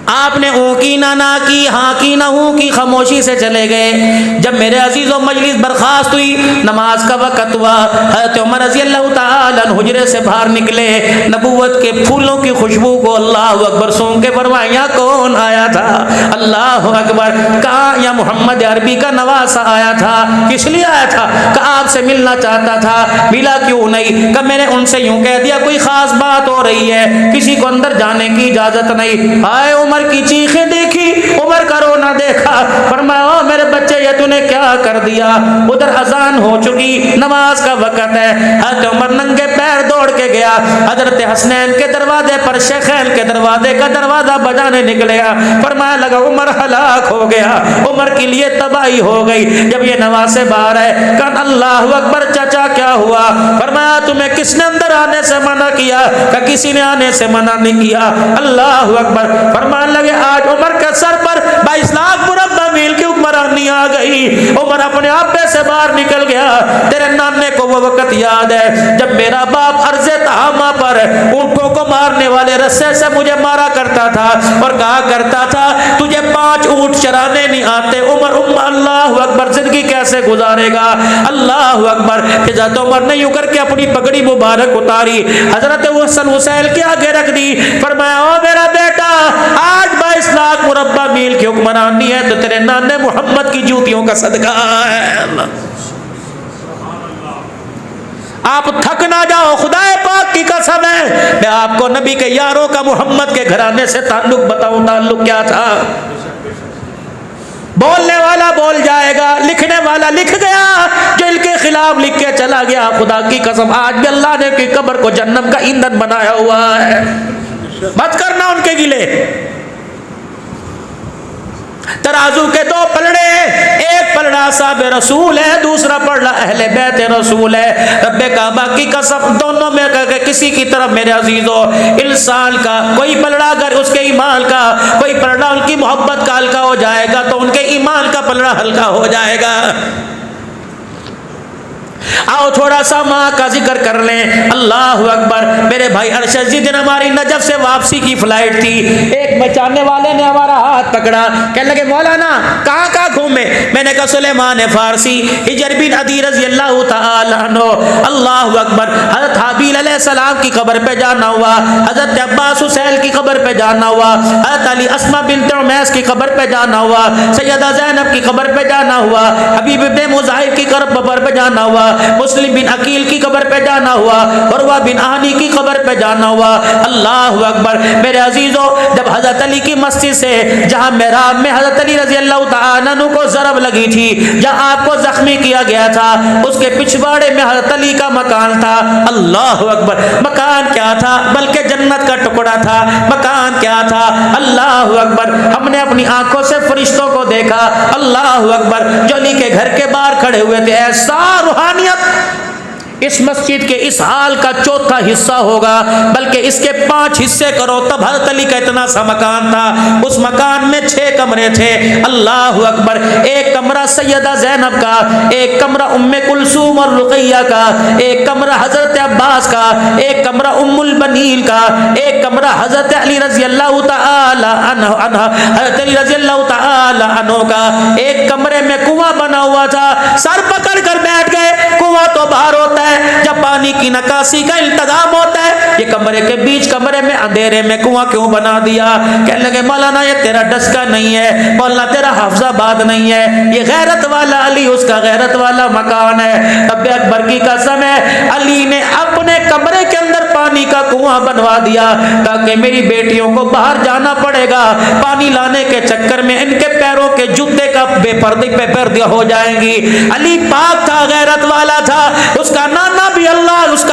Speaker 1: آپ نے اوں کی نہ نہ کی, ہاں کی نہ ہوں کی, خاموشی سے چلے گئے. جب میرے عزیزوں مجلس برخاست ہوئی, نماز کا وقت ہوا, حضرت عمر رضی اللہ تعالیٰ عنہ حجرے سے باہر نکلے. نبوت کے پھولوں کی خوشبو کو اللہ اکبر سونگ کے فرمایا کون آیا تھا؟ اللہ اکبر. کہا یا محمد عربی کا نواسا آیا تھا. کس لیے آیا تھا؟ کہا آپ سے ملنا چاہتا تھا. ملا کیوں نہیں؟ کہ میں نے ان سے یوں کہہ دیا کوئی خاص بات ہو رہی ہے, کسی کو اندر جانے کی اجازت نہیں. آئے عمر کی چیخیں دیکھی, عمر کا رونا دیکھا. فرمایا میرے بچے یہ تو نے کیا کر دیا؟ ادھر اذان ہو چکی, نماز کا وقت ہے. حضرت عمر ننگے پیر دوڑ کے گیا. حضرت حسنین کے دروازے پر شیخین کے دروازے کا دروازہ بجانے نکلے گا. فرمایا لگا عمر ہلاک ہو گیا, عمر کے لیے تباہی ہو گئی. جب یہ نواسے باہر ہے کہ اللہ اکبر چچا کیا ہوا؟ فرمایا تمہیں کس نے اندر آنے سے منع کیا؟ کہ کسی نے آنے سے منع نہیں کیا. اللہ اکبر. فرمایا لگے آج عمر کے سر پر 22 لاکھ مربع میل کی حکمرانی پانی آ گئی، عمر اپنے آپے سے باہر نکل گیا۔ تیرے نانے کو وہ وقت یاد ہے جب میرا باپ عرض تہامہ پر اونٹوں کو مارنے والے رسے سے مجھے مارا کرتا تھا اور کہا کرتا تھا تجھے 5 اونٹ چرانے نہیں آتے۔ عمر اللہ اکبر، زندگی کیسے گزارے گا؟ اللہ اکبر۔ حضرت عمر نے یوں کر کے اپنی پگڑی مبارک اتاری، حضرت حسن حسین کے آگے رکھ دی، فرمایا او میرا بیٹا، آج 22 لاکھ مربع میل کی حکمرانی ہے تو تیرے نانے محمد کی جوتیوں کا صدقہ ہے۔ آپ تھک نہ جاؤ، خدا پاک کی قسم ہے میں آپ کو نبی کے یاروں کا محمد کے گھرانے سے تعلق بتاؤں۔ تعلق کیا تھا؟ بولنے والا بول جائے گا، لکھنے والا لکھ گیا، جو ان کے خلاف لکھ کے چلا گیا، خدا کی قسم آج بھی اللہ نے کی قبر کو جہنم کا ایندھن بنایا ہوا ہے۔ مت کرنا ان کے گلے۔ ترازو کے 2 پلڑے، ایک پلڑا صاحب رسول ہے، دوسرا پلڑا اہل بیت رسول ہے۔ رب کعبہ کی قسم دونوں میں کسی کی طرف میرے عزیزو انسان کا کوئی پلڑا اگر اس کے ایمان کا، کوئی پلڑا ان کی محبت کا ہلکا ہو جائے گا تو ان کے ایمان کا پلڑا ہلکا ہو جائے گا۔ آؤ تھوڑا سا ماں کا ذکر کر لیں۔ اللہ اکبر۔ میرے بھائی ارشد جی دن ہماری نجف سے واپسی کی فلائٹ تھی، ایک بچانے والے نے ہمارا ہاتھ پکڑا، کہنے لگے مولانا کہاں کہاں گھومے؟ میں نے کہا سلیمان فارسی، حجر بن عدی رضی اللہ تعالی عنہ۔ اللہ اکبر۔ حضرت حابیل علیہ السلام کی قبر پہ جانا ہوا، حضرت عباس حسین کی قبر پہ جانا ہوا، حضرت علی اسماء بنت عمیس کی قبر پہ جانا ہوا، سیدہ زینب کی قبر پہ جانا ہوا، حبیب ابن مظاہر کی قبر پہ جانا ہوا، مسلم بن عقیل کی قبر پہ جانا ہوا، عروہ بن آنی کی قبر پہ جانا ہوا۔ اللہ اکبر۔ میرے عزیزو جب حضرت علی کی مسجد سے جہاں محراب میں حضرت علی رضی اللہ تعالیٰ عنہ کو ضرب لگی تھی، جہاں آپ کو زخمی کیا گیا تھا، اس کے پچھواڑے میں حضرت علی کا مکان تھا۔ اللہ اکبر۔ مکان کیا تھا؟ بلکہ جنت کا ٹکڑا تھا۔ مکان کیا تھا؟ اللہ اکبر۔ ہم نے اپنی آنکھوں سے فرشتوں کو دیکھا۔ اللہ اکبر۔ جو علی کے گھر کے باہر کھڑے ہوئے تھے، ایسا روحانیت اس مسجد کے اس حال کا 4تھا حصہ ہوگا، بلکہ اس کے 5 حصے کرو تب حضرت علی کا اتنا سا مکان تھا۔ اس مکان میں 6 کمرے تھے۔ اللہ اکبر۔ ایک کمرہ سیدہ زینب کا، ایک کمرہ ام کلثوم اور رقیہ کا، ایک کمرہ حضرت عباس کا، ایک کمرہ ام البنین کا، ایک کمرہ حضرت علی رضی اللہ تعالی عنہ حضرت علی رضی اللہ تعالی عنہ کا۔ ایک کمرے میں کنواں بنا ہوا تھا، سر پکڑ کر بیٹھ گئے۔ کنواں تو باہر ہوتا ہے جب پانی کی نکاسی کا انتظام ہوتا ہے، یہ کمرے کے بیچ کمرے میں اندھیرے میں کنواں کیوں بنا دیا؟ کہنے لگے مولانا یہ تیرا ڈسکا نہیں ہے، مولانا تیرا حافظ آباد نہیں ہے، یہ غیرت والا علی اس کا غیرت والا مکان ہے۔ رب اکبر کی قسم ہے علی نے اپنے کمرے کے اندر پانی کا کنواں بنوا دیا تاکہ میری بیٹیوں کو باہر جانا پڑے گا، پانی لانے کے چکر میں ان کے پیروں کے جوتے کا بے پردہ ہو جائیں گی۔ علی پاک تھا، غیرت والا تھا، اس کا نانا بھی اللہ، اس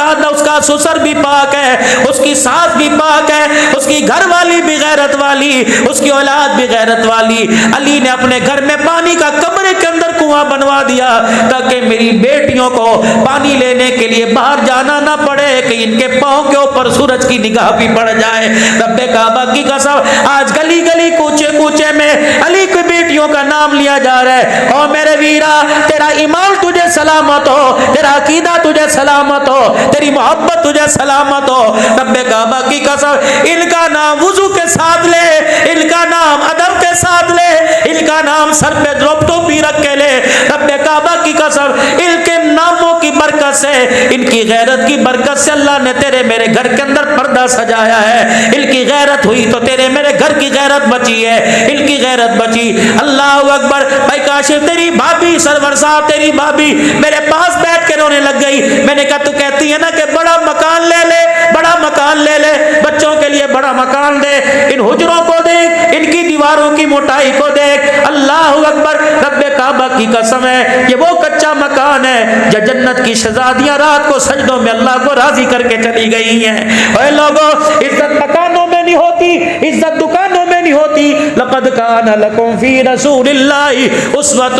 Speaker 1: کا سسر بھی پاک ہے، اس کی ساس بھی پاک ہے، اس کی گھر والی بھی غیرت والی، اس کی اولاد بھی غیرت والی۔ علی نے اپنے گھر میں پانی کا کمرے کے اندر کنواں بنوا دیا تاکہ میری بیٹیوں کو پانی لینے کے لیے باہر جانا نہ پڑے کہ ان کے پاؤں کے اوپر سورج کی نگاہ بھی پڑ جائے۔ رب کعبہ کی قسم آج گلی گلی کوچے کوچے میں علی کی بیٹیوں کا نام لیا جا رہا ہے۔ او میرے ویرا، تیرا ایمان تجھے سلامت ہو، تیرا عقیدہ تجھے سلامت ہو، تیری محبت تجھے سلامت ہو۔ رب کعبہ کی قسم ان کا نام وضو کے ساتھ لے، ان کا نام ادب کے ساتھ لے، ان کا نام سر پہ ٹوپی رکھ کے لے۔ رب کعبہ کی قسم ان کے ناموں کی برکت سے، ان کی غیرت کی برکت سے اللہ نے تیرے میرے گھر کے اندر پردہ سجایا ہے۔ ان کی غیرت ہوئی تو تیرے میرے گھر کی غیرت بچی ہے، ان کی غیرت بچی۔ اللہ اکبر۔ بھائی کاشف تیری بھابھی، سرور صاحب تیری بھابھی میرے پاس بیٹھ کے رونے لگ گئی۔ میں نے کہا تو کہتی ہے نا کہ بڑا مکان لے لے، بڑا مکان لے لے، بچوں کے لیے بڑا مکان دے، ان حجروں کو دیکھ، ان کی دیواروں کی موٹائی کو دیکھ۔ اللہ اکبر۔ رب کعبہ کی قسم ہے یہ وہ کچا مکان ہے جو جنت کی شہزادیاں رات کو سجدوں میں اللہ کو راضی کر کے چلی گئی ہیں۔ اے لوگوں، عزت مکانوں میں نہیں ہوتی، عزت دکانوں میں نہیں ہوتی۔ لقد کان لکم فی رسول اللہ اسوۃ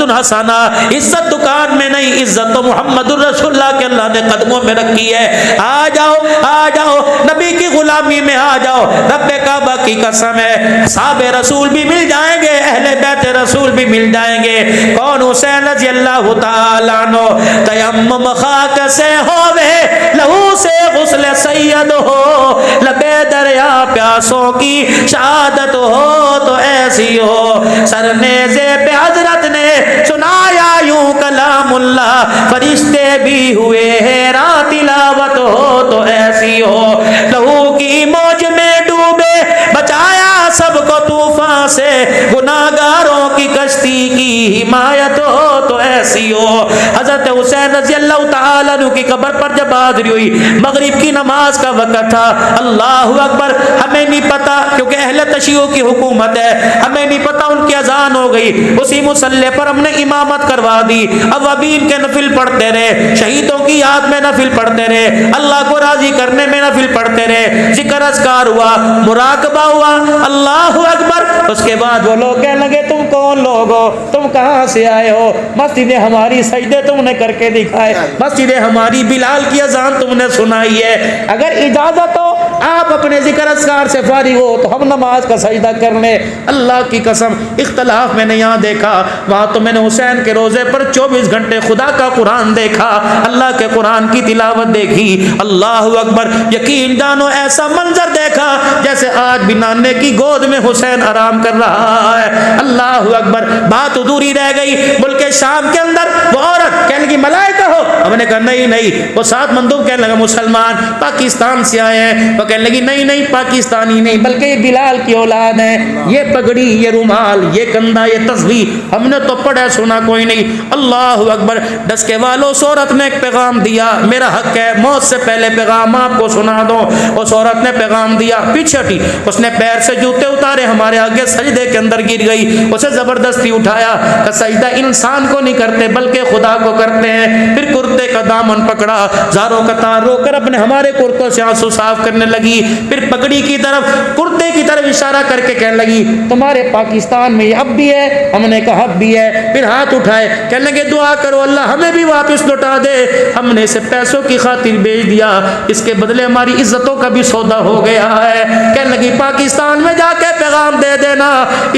Speaker 1: حسنہ. عزت دکان میں نہیں، عزت تو محمد الرسول اللہ کے اللہ نے قدموں میں رکھی ہے. آ جاؤ نبی کی غلامی میں آ جاؤ. رب کعبہ کی قسم ہے صحاب رسول بھی مل جائیں گے، اہل بیت رسول بھی مل جائیں گے. کون؟ حسین رضی اللہ تعالی عنہ. تیمم خاک سے ہووے لہو سے غسل سید ہو، لبے دریا پیاسوں کی شہادت ہو تو ایسی ہو. سرنیزے پہ حضرت نے سنایا یوں کلام اللہ، فرشتے بھی ہوئے حیران تلاوت ہو تو ایسی ہو. لہو کی موج میں ڈوبے بچایا سب کو طوفان سے، گناہگاروں کی کشتی کی حمایت ہو تو ایسی ہو. حضرت حسین رضی اللہ تعالیٰ عنہ کی قبر پر جب حاضری ہوئی، مغرب کی نماز کا وقت تھا. اللہ اکبر. ہمیں نہیں پتا کیونکہ اہل تشیع کی حکومت ہے، ہمیں نہیں پتا ان کی اذان ہو گئی. اسی مسلح پر ہم نے امامت کروا دی. اوابین کے نفل پڑھتے رہے، شہیدوں کی یاد میں نفل پڑھتے رہے، اللہ کو راضی کرنے میں نفل پڑھتے رہے. ذکر اذکار ہوا، مراقبہ ہوا. اللہ اکبر. اس کے بعد وہ لوگ کہنے لگے تم کون لوگ ہو، تم کہاں سے آئے ہو؟ مسجد ہماری سجدے تم نے کر کے دکھائے، مسجد ہماری بلال کی اذان تم نے سنائی ہے. اگر اجازت ہو آپ اپنے ذکر اذکار سے فارغ ہو تو ہم نماز کا سجدہ کر لیں. اللہ کی قسم اختلاف میں نے یہاں دیکھا، وہاں تو میں نے حسین کے روزے پر 24 گھنٹے خدا کا قرآن دیکھا، اللہ کے قرآن کی تلاوت دیکھی. اللہ اکبر. یقین جانو ایسا منظر دیکھا جیسے آج بھی نانے کی گود میں حسین آرام کر رہا ہے. اللہ اکبر. بات ادھوری رہ گئی. ملک شام کے اندر وہ عورت کہنے لگی ملائکہ ہو، ہم نے کہا نہیں. وہ ساتھ مندوب کہنے لگا مسلمان پاکستان سے آئے ہیں. وہ کہنے لگی نہیں پاکستانی نہیں بلکہ یہ بلال کی اولاد ہے. یہ پگڑی، یہ رومال، یہ کندھا، یہ تسبیح ہم نے تو پڑھا سنا کوئی نہیں. اللہ اکبر. ڈسکے والوں اس عورت نے ایک پیغام دیا، میرا حق ہے موت سے پہلے پیغام آپ کو سنا دو. اس عورت نے پیغام دیا، پیچھے ہٹی. اس نے پیر سے جوتے اتارے، ہمارے آگے سجدے کے اندر گر گئی. اسے زبردستی اٹھایا کہ سجدہ انسان کو نہیں کرتے بلکہ خدا کو کرتے ہیں. پھر کرتے کا دامن پکڑا، زاروں کا تار رو کر اپنے ہمارے کرتوں سے آنسو صاف کرنے لگی. پھر پگڑی کی طرف، کرتے کی طرف اشارہ کر کے کہنے لگی تمہارے پاکستان میں یہ اب بھی ہے؟ ہم نے کہا اب بھی ہے. پھر ہاتھ اٹھائے، کہنے لگے دعا کرو اللہ ہمیں بھی واپس لوٹا دے. ہم نے اسے پیسوں کی خاطر بیچ دیا، اس کے بدلے ہماری عزتوں کا بھی سودا ہو گیا ہے. کہنے لگی پاکستان میں جا کے پیغام دے دینا،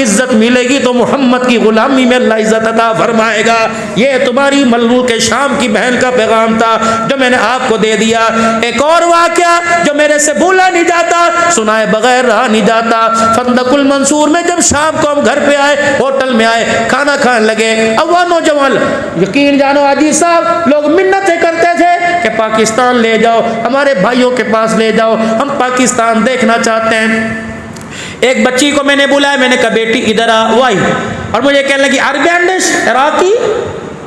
Speaker 1: عزت ملے گی تو محمد کی غلامی میں اللہ عزت عطا فرمائے گا. یہ تمہاری ملوک شام کی بہن کا پیغام تھا جو میں نے آپ کو دے دیا. ایک اور واقعہ جو میرے سے بھولا نہیں جاتا، سنائے بغیر رہا نہیں جاتا. فندق المنصور میں جب شام کو ہم گھر پہ آئے، ہوٹل میں آئے، کھانا کھانے لگے، اوان و جوان یقین جانو حاجی صاحب لوگ منتیں کرتے تھے کہ پاکستان لے جاؤ، ہمارے بھائیوں کے پاس لے جاؤ، ہم پاکستان دیکھنا چاہتے ہیں. ایک بچی کو میں نے بلایا، میں نے کہا بیٹی ادھر آ. وہ آئی اور مجھے کہنے لگی عربی ڈش عراقی.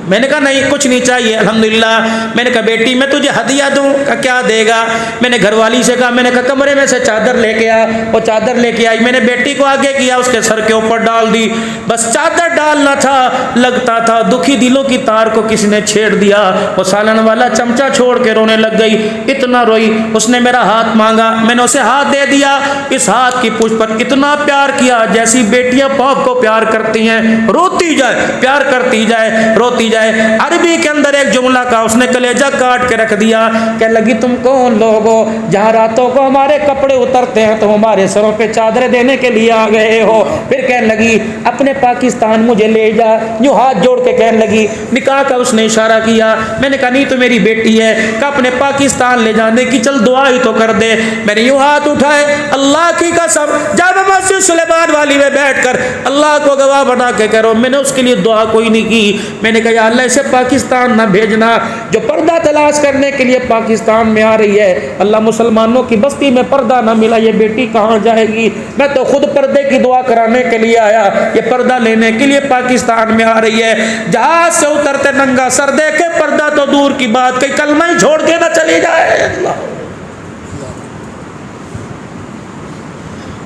Speaker 1: میں نے کہا نہیں کچھ نہیں چاہیے الحمدللہ. میں نے کہا بیٹی میں تجھے ہدیہ دوں؟ کیا دے گا؟ میں نے گھر والی سے کہا، میں نے کہا کمرے میں سے چادر لے کے آ. وہ چادر لے کے آئی، میں نے بیٹی کو آگے کیا، اس کے سر کے اوپر ڈال دی. بس چادر ڈالنا تھا، لگتا تھا دکھی دلوں کی تار کو کسی نے چھیڑ دیا. وہ سالن والا چمچہ چھوڑ کے رونے لگ گئی، اتنا روئی. اس نے میرا ہاتھ مانگا، میں نے اسے ہاتھ دے دیا. اس ہاتھ کی پشت پر اتنا پیار کیا جیسی بیٹیاں باپ کو پیار کرتی ہیں، روتی جائے پیار کرتی جائے روتی جائے. عربی کے اندر ایک جملہ کا اس نے کلیجہ کاٹ کے رکھ دیا. کہنے لگی تم کون لوگ ہو؟ جہاں راتوں کو ہمارے کپڑے اترتے ہیں تو ہمارے سروں پہ چادریں دینے کے لیے آ گئے ہو. پھر کہنے لگی اپنے پاکستان مجھے لے جا. یوں ہاتھ جوڑ کے کہنے لگی، نکاح کا اس نے اشارہ کیا. میں نے کہا نہیں تو میری بیٹی ہے، کہ اپنے پاکستان لے جانے کی چل دعا ہی تو کر دے. میں نے یوں ہاتھ اٹھائے، اللہ کی قسم جب مسجد سلیمان والی میں بیٹھ کر اللہ کو گواہ بنا کے کہہ رہا ہوں میں نے اس کے لیے دعا کوئی نہیں کی. میں نے کہا یا اللہ اسے پاکستان نہ بھیجنا. جو پردہ تلاش کرنے کے لیے پاکستان میں آ رہی ہے، اللہ مسلمانوں کی بستی میں پردہ نہ ملا، یہ بیٹی کہاں جائے گی؟ میں تو خود پردے کی دعا کرانے کے لیے آیا، یہ پردہ لینے کے لیے پاکستان میں آ رہی ہے. جہاز سے اترتے ننگا سر دیکھے پردہ تو دور کی بات، کئی کلمہ ہی چھوڑ کے نہ چلی جائے. اللہ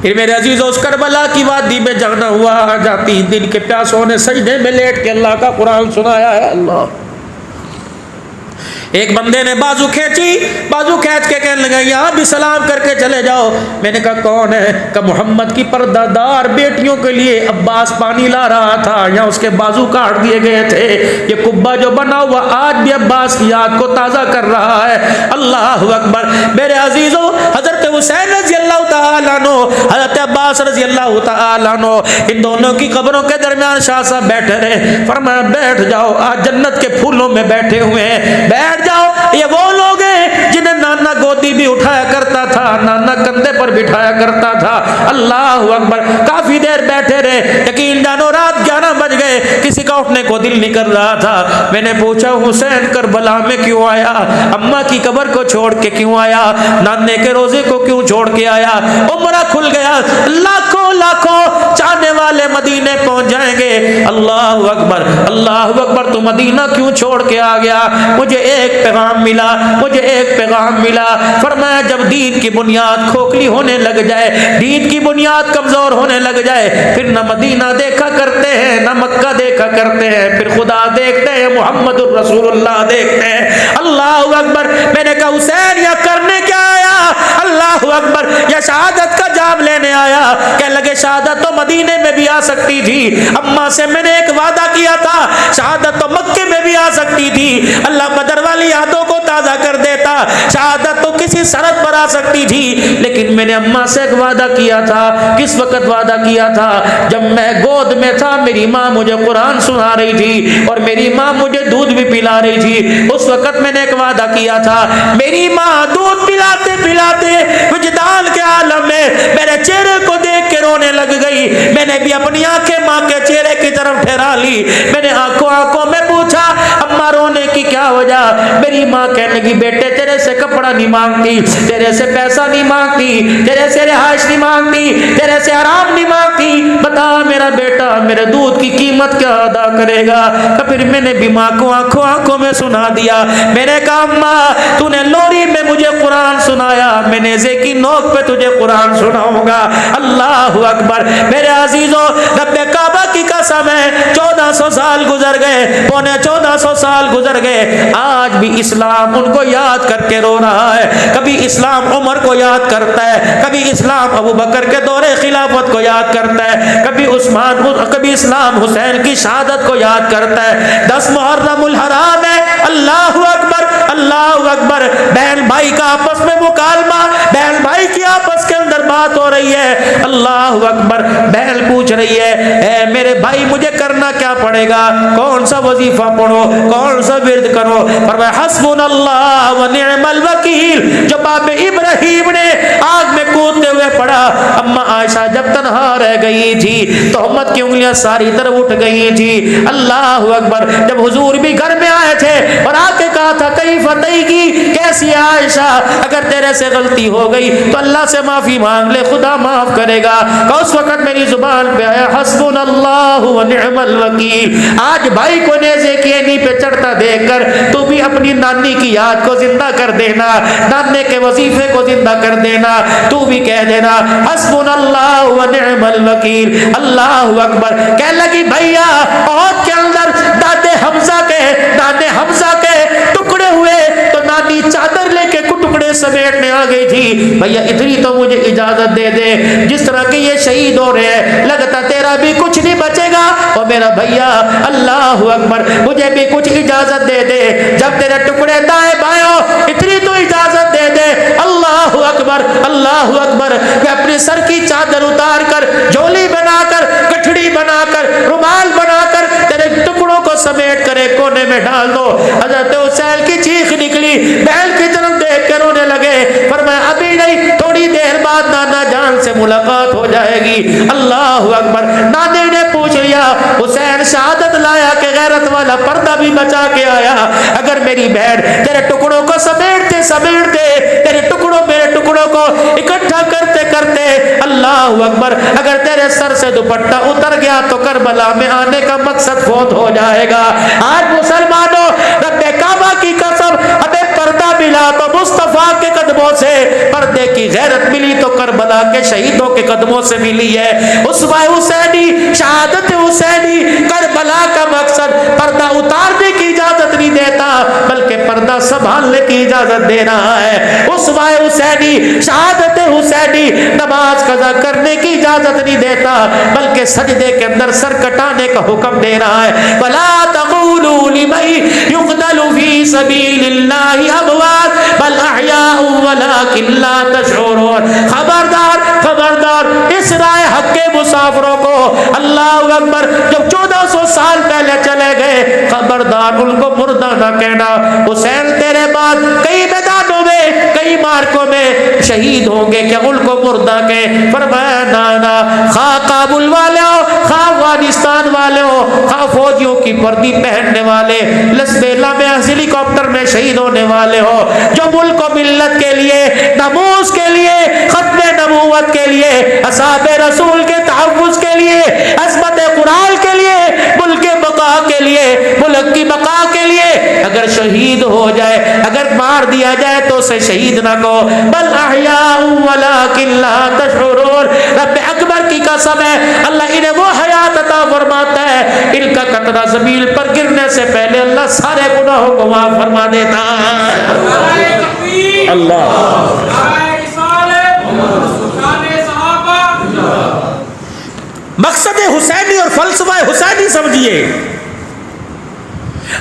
Speaker 1: پھر میرے عزیزوں اس کربلا کی وادی میں جانا ہوا، جاتی دل کے پیاسوں نے سجدے میں لیٹ کے اللہ کا قرآن سنایا ہے. اللہ ایک بندے نے بازو کھینچی، بازو کھینچ کے کہنے لگا یہاں بھی سلام کر کے چلے جاؤ۔ میں نے کہا کون ہے؟ کہ محمد کی پردہ دار بیٹیوں کے لیے عباس پانی لا رہا تھا، یہاں اس کے بازو کاٹ دیے گئے تھے، یہ قبہ جو بنا ہوا آج بھی عباس کی یاد کو تازہ کر رہا ہے۔ اللہ اکبر۔ میرے عزیزو، حضرت حسین رضی اللہ تعالیٰ عنہ، حضرت عباس رضی اللہ تعالیٰ عنہ، ان دونوں کی قبروں کے درمیان شاہ صاحب بیٹھے رہے۔ فرمایا بیٹھ جاؤ، آج جنت کے پھولوں میں بیٹھے ہوئے ہیں، بیٹھ جاؤ۔ یہ وہ لوگ ہیں جنہیں نانا گودی بھی اٹھایا کرتا تھا، نانا کندھے پر بٹھایا کرتا تھا۔ اللہ اکبر۔ کافی دیر بیٹھے رہے، یقین جانو رات 11 بج گئے، کسی کا اٹھنے کو دل نہیں کر رہا تھا۔ میں نے پوچھا حسین کربلا میں کیوں آیا؟ اماں کی قبر کو چھوڑ کے کیوں آیا؟ نانے کے روزے کو کیوں چھوڑ کے آیا؟ عمرہ کھل گیا، لاکھوں لاکھوں چاہنے والے مدینے پہنچ جائیں گے۔ اللہ اکبر، اللہ اکبر۔ تو مدینہ کیوں چھوڑ کے آ گیا؟ مجھے ایک پیغام ملا، مجھے ایک پیغام ملا۔ فرمایا جب دین کی بنیاد کھوکھلی ہونے لگ جائے، دین کی بنیاد کمزور ہونے لگ جائے، پھر نہ مدینہ دیکھا کرتے ہیں نہ مکہ دیکھا کرتے ہیں، پھر خدا دیکھتے ہیں، محمد الرسول اللہ دیکھتے ہیں۔ اللہ اکبر۔ میں نے کہا حسین یہ کرنے کیا آیا؟ اللہ اکبر۔ یا شہادت کا جام لینے آیا؟ کہ لگے شہادت تو مدینے میں بھی آ سکتی تھی، اماں سے میں نے ایک وعدہ کیا تھا، شہادت تو مکے میں بھی آ سکتی تھی، اللہ بدر والی یادوں کو تازہ کر دیتا، شہادت تو کسی سرحد پر آ سکتی تھی، لیکن میں نے اماں سے ایک وعدہ کیا تھا۔ کس وقت وعدہ کیا تھا؟ جب میں گود میں تھا، میری ماں مجھے قرآن سنا رہی تھی اور میری ماں مجھے دودھ بھی پلا رہی تھی، اس وقت میں نے ایک وعدہ کیا تھا، میری ماں دودھ پلاتے پلاتے وجدان کے عالم میں میرے چہرے کو دیکھ کے رونے لگ گئی، میں نے بھی اپنی آنکھیں ماں کے چہرے کی طرف ٹھہرا لی، میں نے آنکھوں میں پوچھا اماں رونے کی کیا وجہ؟ میری ماں کہنے لگی بیٹے تیرے سے کپڑا نہیں مانگتی، تیرے سے پیسہ نہیں مانگتی، تیرے سے رہائش نہیں مانگتی، تیرے سے آرام نہیں مانگتی، بتا میرا بیٹا میرے دودھ کی قیمت کیا ادا کرے گا؟ پھر میں نے بھی ماں کو آنکھوں میں سنا دیا، میں نے کہا اماں تو نے لوری میں مجھے قرآن سنایا، میں نیزے کی نوک پہ تجھے قرآن سناؤں گا۔ اللہ اکبر۔ میرے عزیزوں، رب کعبہ کی قسم ہے 1400 سال گزر گئے، پونے 1400 سال گزر گئے، آج بھی اسلام ان کو یاد کر کے رو رہا ہے۔ کبھی اسلام عمر کو یاد کرتا ہے، کبھی اسلام ابو بکر کے دور خلافت کو یاد کرتا ہے، کبھی اسلام حسین کی شہادت کو یاد کرتا ہے۔ 10 محرم الحرام ہے، اللہ اکبر، اللہ اکبر۔ بہن بھائی کا آپس میں مکالمہ، بہن بھائی کی آپس کے اندر بات ہو رہی ہے، اللہ اکبر۔ بہن پوچھ رہی ہے اے میرے بھائی مجھے کرنا کیا پڑے گا؟ کون سا وظیفہ پڑھو، کون سا ورد کرو؟ فرمایا حسبنا اللہ و نعم الوکیل، جو باپ ابراہیم نے آگ میں کودتے ہوئے پڑھا۔ اما عائشہ جب تنہا رہ گئی تھی، تہمت کی انگلیاں ساری طرف اٹھ گئی تھی، اللہ اکبر۔ جب حضور بھی گھر میں آئے تھے اور آ کے کہا تھا کئی فتح کی کیسی عائشہ، اگر تیرے سے غلطی ہو گئی تو اللہ سے معافی مانگ لے، خدا معاف کرے گا۔ کہ اس وقت میری زبان پہ آیا حسبنا اللہ و نعم الوکیل۔ آج بھائی کو نیزے کی اینی پہ چڑھتا دیکھ کر تو بھی اپنی نانی کی یاد کو زندہ کر دینا، نانے کے وظیفے کو زندہ کر دینا، تو بھی کہہ دینا حسبنا اللہ و نعم الوکیل۔ اللہ اکبر۔ کہنے لگی بھیا عہد کے اندر دادے حمزہ کے ٹکڑے ہوئے تو نانی چادر لے کے ٹکڑے سمیٹنے آ گئی تھی، بھیا اتنی تو مجھے اجازت دے دے، جس طرح کہ یہ شہید ہو رہے ہیں لگتا تیرا بھی کچھ نہیں بچے گا، اور میرا بھیا اللہ اکبر مجھے بھی کچھ اجازت دے دے، جب تیرے ٹکڑے دائیں بائیں ہو اتنی تو اجازت دے دے۔ اللہ اکبر، اللہ اکبر۔ کہ اپنے سر کی چادر اتار کر، جھولی بنا کر، گٹھڑی بنا کر، رومال بنا کر تیرے ٹکڑوں کو سمیٹ کر ایک کونے میں ڈال دو۔ حضرت حسین کی چیخ نکلی، بہن کی طرف دیکھ کر رونے لگے، فرمایا ابھی نہیں، تھوڑی دیر بعد نانا جان سے ملاقات ہو جائے گی۔ اللہ اکبر۔ نانے نے پوچھ لیا حسین شہادت لایا کہ غیرت والا پردہ بھی بچا کے آیا؟ اگر میری بہن تیرے ٹکڑوں کو سمیٹتے تیرے ٹکڑوں میرے ٹکڑوں کو اکٹھا کرتے کرتے اللہ اکبر اگر تیرے سر سے دوپٹہ اتر گیا تو کربلا میں آنے کا مقصد فوت ہو جائے گا۔ آج مسلمانوں رب کعبہ کی قسم ہمیں پردہ ملا تو مصطفیٰ کے قدم قدموں سے پردے کی غیرت ملی تو کربلا کے شہیدوں کے قدموں سے ملی ہے. اسوہ حسینی، شہادت حسینی، کربلا کا مقصد پردہ اتارنے کی اجازت نہیں دیتا بلکہ پردہ سنبھالنے کی اجازت دے رہا ہے. اسوہ حسینی، شہادت حسینی نماز قضا کرنے کی اجازت نہیں دیتا بلکہ سجدے کے اندر سر کٹانے کا حکم دے رہا ہے. وَلَا تَقُولُوا لِمَن يُقْتَلُ فِي سَبِيلِ اللَّهِ أَمْوَاتٌ بَلْ أَحْيَاءٌ وَلَٰكِن لَّا تَشْعُرُونَ. خبردار خبردار اس رائے حق کے مسافروں کو، اللہ اکبر، جب 1400 سال پہلے چلے گئے، خبردار ان کو مردہ نہ کہنا. حسین تیرے بعد کئی میدانوں میں، کئی مارکوں میں شہید ہوں گے، کیا ان کو مردہ کہیں؟ فرمایا نانا، خواہ کابل والے ہو، خواہ افغانستان والے ہو، خواہ فوجیوں کی وردی پہننے والے، لسبیلا میں ہیلی کاپٹر میں شہید ہونے والے ہو، جو ملک و ملت کے لیے، ناموس کے لیے، ختم نبوت کے لیے، اصحاب رسول کے تحفظ کے لیے، عظمت قرآن کے لیے، ملک کے بقا کے لیے، ملک کی بقا کے لیے اگر شہید ہو جائے، اگر مار دیا جائے تو اسے شہید نہ کہو، بل احیاء ولکن لا تشعرون. رب اکبر کی قسم ہے، اللہ انہیں وہ حیات عطا فرماتا ہے، ان کا قطرہ زمین پر گرنے سے پہلے اللہ سارے گناہوں کو معاف فرما دیتا ہے. اللہ مقصد حسینی اور فلسفہ حسینی سمجھیے.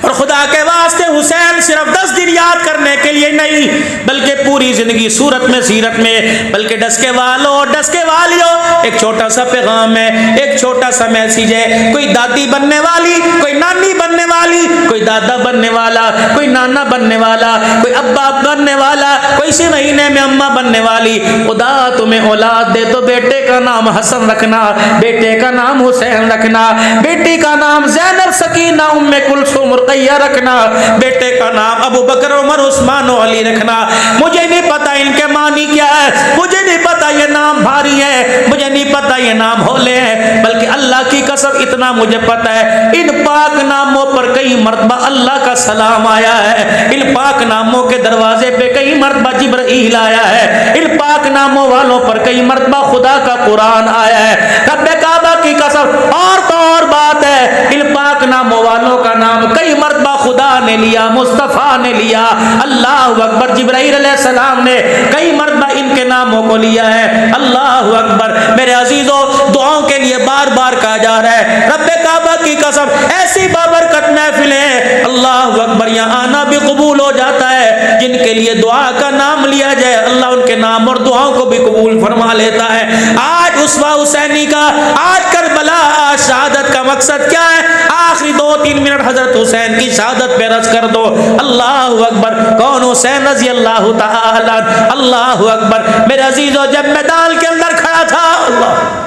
Speaker 1: اور خدا کے واسطے حسین صرف 10 دن یاد کرنے کے لیے نہیں بلکہ پوری زندگی صورت میں سیرت میں، بلکہ ڈس کے والوں، ڈس کے والیوں، ایک چھوٹا سا پیغام ہے، ایک چھوٹا سا میسیج ہے. کوئی دادی بننے والی، کوئی نانی بننے والی، کوئی دادا بننے والا، کوئی نانا بننے والا، کوئی ابا بننے والا، کوئی اسی مہینے میں اماں بننے والی، خدا تمہیں اولاد دے تو بیٹے کا نام حسن رکھنا، بیٹے کا نام حسین رکھنا، بیٹی کا نام زینب سکینہ ام کلثوم رقیہ رکھنا، بیٹے کا نام ابو بکر عمر عثمان و علی رکھنا. مجھے نہیں پتا ان کے معنی کیا ہے، مجھے نہیں پتا یہ نام بھاری ہے، مجھے نہیں پتا یہ نام ہولے ہیں، بلکہ اللہ کی قسم اتنا مجھے پتا ہے ان پاک ناموں پر کئی مرتبہ اللہ کا سلام آیا ہے، ان پاک ناموں کے دروازے پہ کئی مرتبہ جبرائیل آیا ہے، ان پاک ناموں والوں پر کئی مرتبہ خدا کا قرآن آیا ہے. رب کعبہ کی قسم اور تو اور بات ہے، ان پاک ناموں والوں کا نام کئی مرتبہ خدا نے لیا، مصطفیٰ نے لیا، اللہ اکبر، جبرائیل علیہ السلام نے کئی مرتبہ ان کے ناموں کو لیا ہے. اللہ اکبر میرے عزیزوں، دعاؤں کے لیے بار بار کہا جا رہا ہے. رب کعبہ کی قسم ایسی بابرکت محفلیں، اللہ اکبر، یہاں آنا بھی قبول ہو جاتا ہے. جن کے لیے دعا کا نام لیا جائے اللہ ان کے نام اور دعاؤں کو بھی قبول فرما لیتا ہے. آج اسوہ حسینی کا، آج کربلا، آج شہادت کا مقصد کیا ہے؟ آخری 2-3 منٹ حضرت حسین کی شہادت پہ رض کر دو. اللہ اکبر. کون؟ حسین رضی اللہ تعالی. اللہ اکبر میرے عزیزو، جب میدان کے اندر کھڑا تھا، اللہ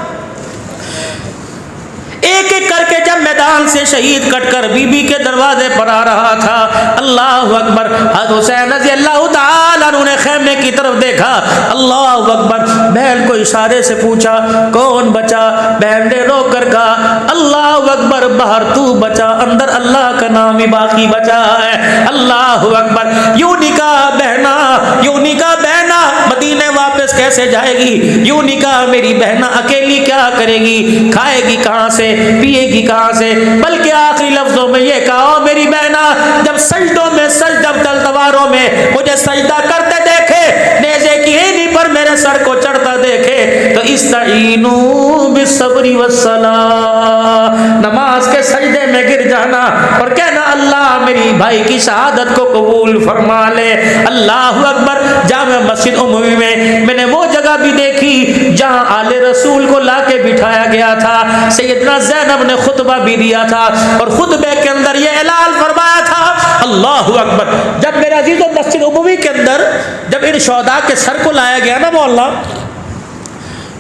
Speaker 1: ایک ایک کر کے جب میدان سے شہید کٹ کر بی بی کے دروازے پر آ رہا تھا، اللہ اکبر، حضرت حسین رضی اللہ تعالی عنہ نے خیمے کی طرف دیکھا، اللہ اکبر، بہن کو اشارے سے پوچھا کون بچا؟ بہن نے رو کر کہا اللہ اکبر، باہر تو بچا، اندر اللہ کا نام ہی باقی بچا ہے. اللہ اکبر. یوں نکاح بہنا، یوں نکاح بہنا مدینے واپس کیسے جائے گی؟ یوں نکاح میری بہنا اکیلی کیا کرے گی؟ کھائے گی کہاں سے، پیے گی کہاں سے؟ بلکہ آخری لفظوں میں یہ کہا میری بہنا جب سجدوں میں، سجدہ تلواروں میں مجھے سجدہ کرتے دیکھے، نیزے کی اینی پر میرے سر کو چڑھتا دیکھے تو استعینوا بالصبر والصلاۃ، نماز کے سجدے میں گر جانا اور کہنا اللہ میری بھائی کی شہادت کو قبول فرما لے. اللہ اکبر. جامع مسجد عمومی میں نے وہ جگہ بھی دیکھی جہاں آل رسول کو لا کے بٹھایا گیا تھا، سیدنا زینب نے خطبہ بھی دیا تھا اور خطبے کے اندر یہ اعلان فرمایا تھا. اللہ اکبر. جب میرے عزیزوں مسجد عمومی کے اندر جب ان شہداء کے سر کو لایا گیا نا مولا،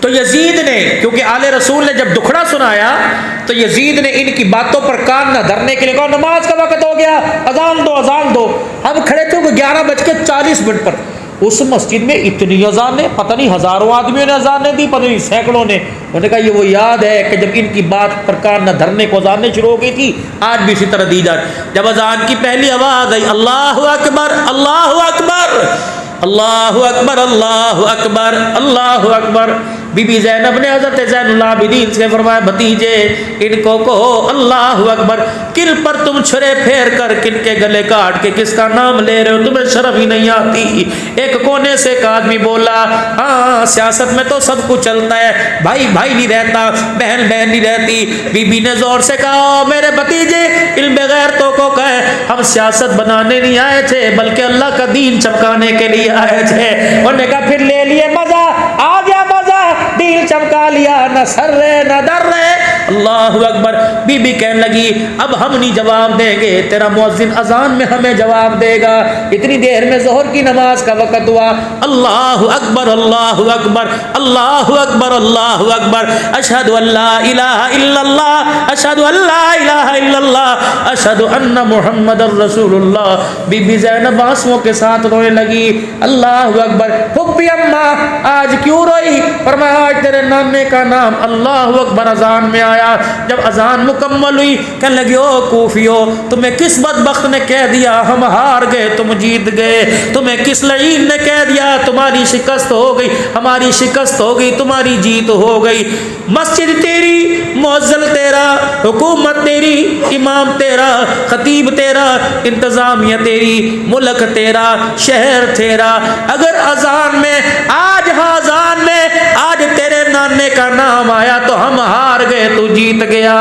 Speaker 1: تو یزید نے، کیونکہ آل رسول نے جب دکھڑا سنایا تو یزید نے ان کی باتوں پر کان نہ دھرنے کے لیے کہا نماز کا وقت ہو گیا، اذان دو، اذان دو. ہم کھڑے تھے وہ 11:40 پر. اس مسجد میں اتنی اذانیں، پتہ نہیں ہزاروں آدمیوں نے اذانیں دی، پتہ نہیں سینکڑوں نے. انہوں نے کہا یہ وہ یاد ہے کہ جب ان کی بات پر کان نہ دھرنے کو اذانیں شروع ہو گئی تھی، آج بھی اسی طرح دی جائے. جب اذان کی پہلی آواز آئی اللہ اکبر، اللہ اکبر، اللہ اکبر اللہ اکبر اللہ اکبر۔ بی بی زینب نے حضرت زین العابدین سے فرمایا بھتیجے ان کو کہو اللہ اکبر۔ کن پر تم چھرے پھیر کر کن کے گلے کاٹ کے کس کا نام لے رہے ہو، تمہیں شرم ہی نہیں آتی؟ ایک کونے سے ایک آدمی بولا ہاں سیاست میں تو سب کچھ چلتا ہے، بھائی بھائی نہیں رہتا، بہن بہن نہیں رہتی۔ بی بی نے زور سے کہا میرے بھتیجے ان بغیرتوں کو کہے ہم سیاست بنانے نہیں آئے تھے بلکہ اللہ کا دین چمکانے کے لیے آئے تھے۔ انہوں نے کہا پھر لے لیے مزہ، آ گیا مزہ، دین چمکا لیا، نہ سر رہے نہ در رہے۔ اللہ اکبر۔ بی بی کہنے لگی اب ہم نہیں جواب دیں گے، تیرا مؤذن اذان میں ہمیں جواب دے گا۔ اتنی دیر میں ظہر کی نماز کا وقت ہوا۔ اللہ اکبر اللہ اکبر اللہ اکبر اللہ اکبر۔ اشہد ان لا الہ الا اللہ اشہد ان لا الہ الا اللہ اشہد ان محمد الرسول اللہ۔ بی بی زینب آنسوؤں کے ساتھ رونے لگی۔ اللہ اکبر۔ پھپھی اماں آج کیوں روئی؟ فرمایا آج تیرے نانے کا نام اللہ اکبر اذان میں آیا۔ جب اذان مکمل ہوئی کہنے لگی او کوفیو تمہیں کس بدبخت نے کہہ دیا ہم ہار گئے تم جیت گئے؟ تمہیں کس لعین نے کہہ دیا تمہاری شکست ہو گئی ہماری شکست ہو گئی تمہاری جیت ہو گئی؟ مسجد تیری، مؤذن تیرا، حکومت تیری، امام تیرا، خطیب تیرا، انتظامیہ تیری، ملک تیرا، شہر تیرا۔ اگر اذان میں آج اذان میں آج تیرے نانے کا نام آیا تو ہم ہار گئے تو جیت گیا۔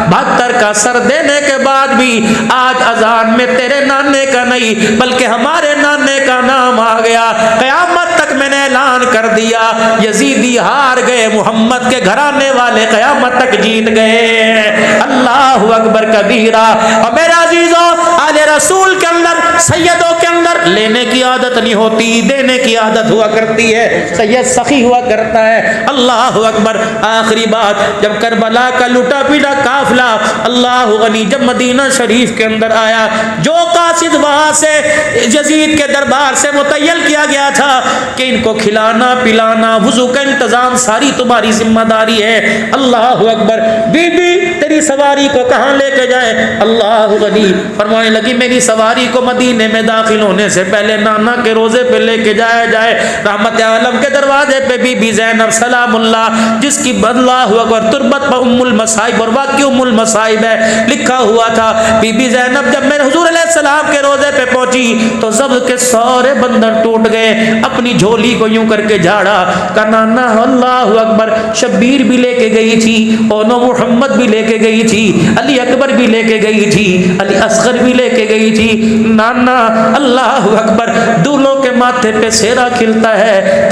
Speaker 1: 72 کا سر دینے کے بعد بھی آج اذان میں تیرے نانے کا نہیں بلکہ ہمارے نانے کا نام آ گیا۔ قیامت تک میں نے اعلان کر دیا یزیدی ہار گئے، محمد کے گھرانے والے قیامت تک جیت گئے۔ اللہ اکبر کبیرہ۔ اور میرے عزیزوں آل رسول کے اندر سیدوں کے اندر لینے کی عادت نہیں ہوتی، دینے کی عادت ہوا کرتی ہے۔ سید سخی ہوا کرتا ہے۔ اللہ اکبر۔ آخری بات جب کربلا کا لٹا پیٹا قافلہ اللہ غنی جب مدینہ شریف کے اندر آیا، جو قاصد وہاں سے یزید کے دربار سے متعین کیا گیا تھا کہ ان کو کھلانا پلانا وضو کا انتظام ساری تمہاری ذمہ داری ہے۔ اللہ اکبر۔ بی بی تیری سواری کو کہاں لے کے جائے؟ اللہ غنی فرمانے لگی میری سواری کو مدینے میں داخل ہونے سے پہلے نانا کے روزے پہ لے کے جایا جائے۔ رحمت عالم کے دروازے پہ بی بی زینب سلام اللہ جس کی اللہ اکبر تربت پر ام المصائب اور واقعی ام المصائب ہے لکھا ہوا تھا۔ بی بی زینب جب میرے حضور علیہ السلام کے روزے پہ پہنچی تو ذبح کے سارے بندر ٹوٹ گئے، اپنی جھولی کو یوں کر کے جھاڑا کہ نانا اللہ اکبر شبیر بھی لے کے گئی تھی، اونو محمد بھی لے کے گئی تھی، علی اکبر بھی لے کے گئی تھی، علی اصغر بھی لے کے گئی تھی۔ نانا اللہ اکبر دولوں کے ماتھے پہ سیرا کھلتا ہے،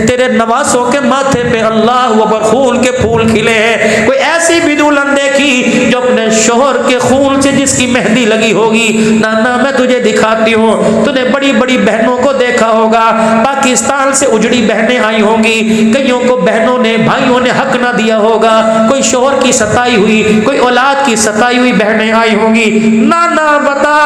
Speaker 1: تیرے نواسوں کے ماتھے پہ اللہ اکبر خون کے پھول کھلے ہیں۔ کوئی ایسی بھی دلہن دیکھی جو اپنے شوہر کے خون سے جس کی مہندی لگی ہوگی؟ نانا میں تجھے دکھاتی ہوں، تو نے بڑی بڑی بہنوں کو دیکھا ہوگا، پاکستان سے اجڑی بہنیں آئی ہوں گی، کئیوں کو بہنوں نے بھائیوں نے حق نہ دیا ہوگا، کوئی شوہر کی ستائی ہوئی کوئی اولاد کی ستائی ہوئی بہنیں آئی ہوں گی۔ نانا بتا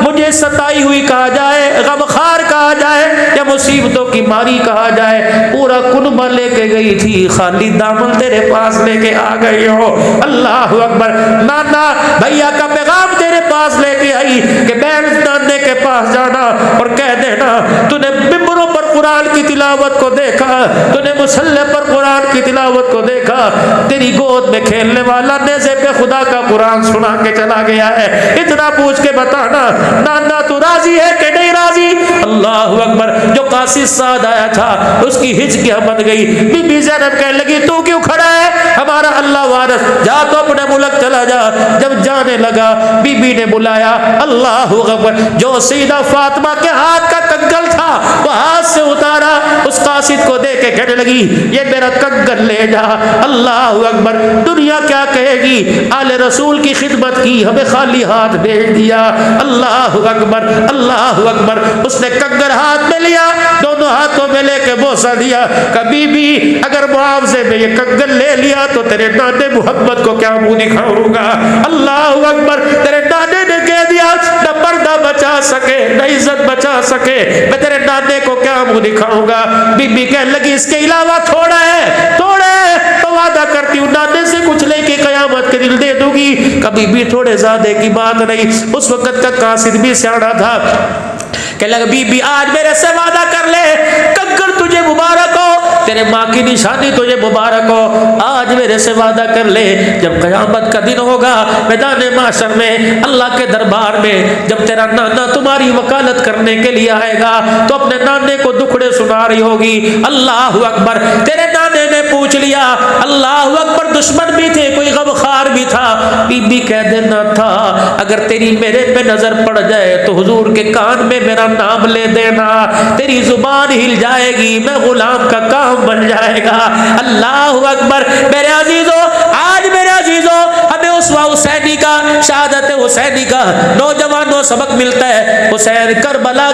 Speaker 1: مجھے ستائی ہوئی کہا جائے، غمخوار کہا جائے یا مصیبتوں کی ماری کہا جائے؟ پورا کنبہ لے کے گئی تھی، خالی دامن تیرے پاس لے کے آ گئی ہو۔ اللہ اکبر۔ نانا بھیا کا پیغام تیرے پاس لے کے آئی کہ بہن نانے کے پاس جانا اور کہہ دینا تو نے ممبروں پر قرآن کی تلاوت کو دیکھا، تو نے مصلی پر قرآن کی تلاوت کو دیکھا، تیری گود میں کھیلنے والا نیزے پہ خدا کا قرآن سنا کے چلا گیا ہے، اتنا پوچھ کے بتانا نانا تو راضی ہے کہ نہیں راضی؟ اللہ اکبر۔ جو قاصد سعد آیا تھا اس کی ہچکیاں بن گئی۔ بی بی زینب کہنے لگی تو کیوں کھڑا ہے؟ ہمارا اللہ وارث، جا تو اپنے ملک چلا جا۔ جب جانے لگا بی بی نے بلایا اللہ اکبر، جو سیدہ فاطمہ کے ہاتھ کا کنگل تھا وہ ہاتھ سے اتارا، اس قاصد کو دے کے کہنے لگی یہ میرا کنگل لے جا۔ اللہ اکبر۔ دنیا کیا کہے گی؟ آل رسول کی خدمت کی، ہمیں خالی ہاتھ بھیج دیا۔ اللہ اکبر اللہ اکبر۔ اس نے کنگل ہاتھ میں لیا، دونوں ہاتھوں میں لے کے بوسہ دیا۔ کبھی بھی اگر معاوضے میں یہ کنگل لے لیا تو تیرے نانے محمد کو کیا منہ دکھاؤں گا؟ اللہ اکبر۔ تیرے نانے نے کہہ دیا نہ پردہ بچا سکے نہ عزت بچا سکے، میں تیرے نانے کو کیا منہ دکھاؤں گا؟ بی بی کہنے لگی اس کے علاوہ تھوڑا ہے تو وعدہ کرتی ہوں نانے سے کچھ لے کے قیامت کے دن دے دوں گی۔ کبھی بھی تھوڑے زیادہ کی بات نہیں. اس وقت کا قاصد بھی سیاڑا تھا. کہ لگ بی بی آج میرے سے وعدہ کر لے, کنکر تجھے مبارک ہو, تیرے ماں کی نشانی تجھے مبارک ہو, آج میرے سے وعدہ کر لے جب قیامت کا دن ہوگا میدان محشر میں اللہ کے دربار میں, جب تیرا نانا تمہاری وکالت کرنے کے لیے آئے گا تو اپنے نانے کو دکھڑے سنا رہی ہوگی. اللہ اکبر, تیرے نانے نے پوچھ لیا, اللہ اکبر, دشمن بھی تھے, کوئی غمخوار بھی تھا, بی بی کہہ دینا تھا اگر تیری میرے پہ نظر پڑ جائے تو حضور کے کان میں میرا نام لے دینا, تیری زبان ہل جائے گی, میں غلام کا کام بن جائے گا. اللہ اکبر. میرے عزیزو, آج میرے عزیزو ہمیں اسوہ حسینی کا, شہادت حسینی کا نوجوانوں سبق ملتا ہے. حسین کربلا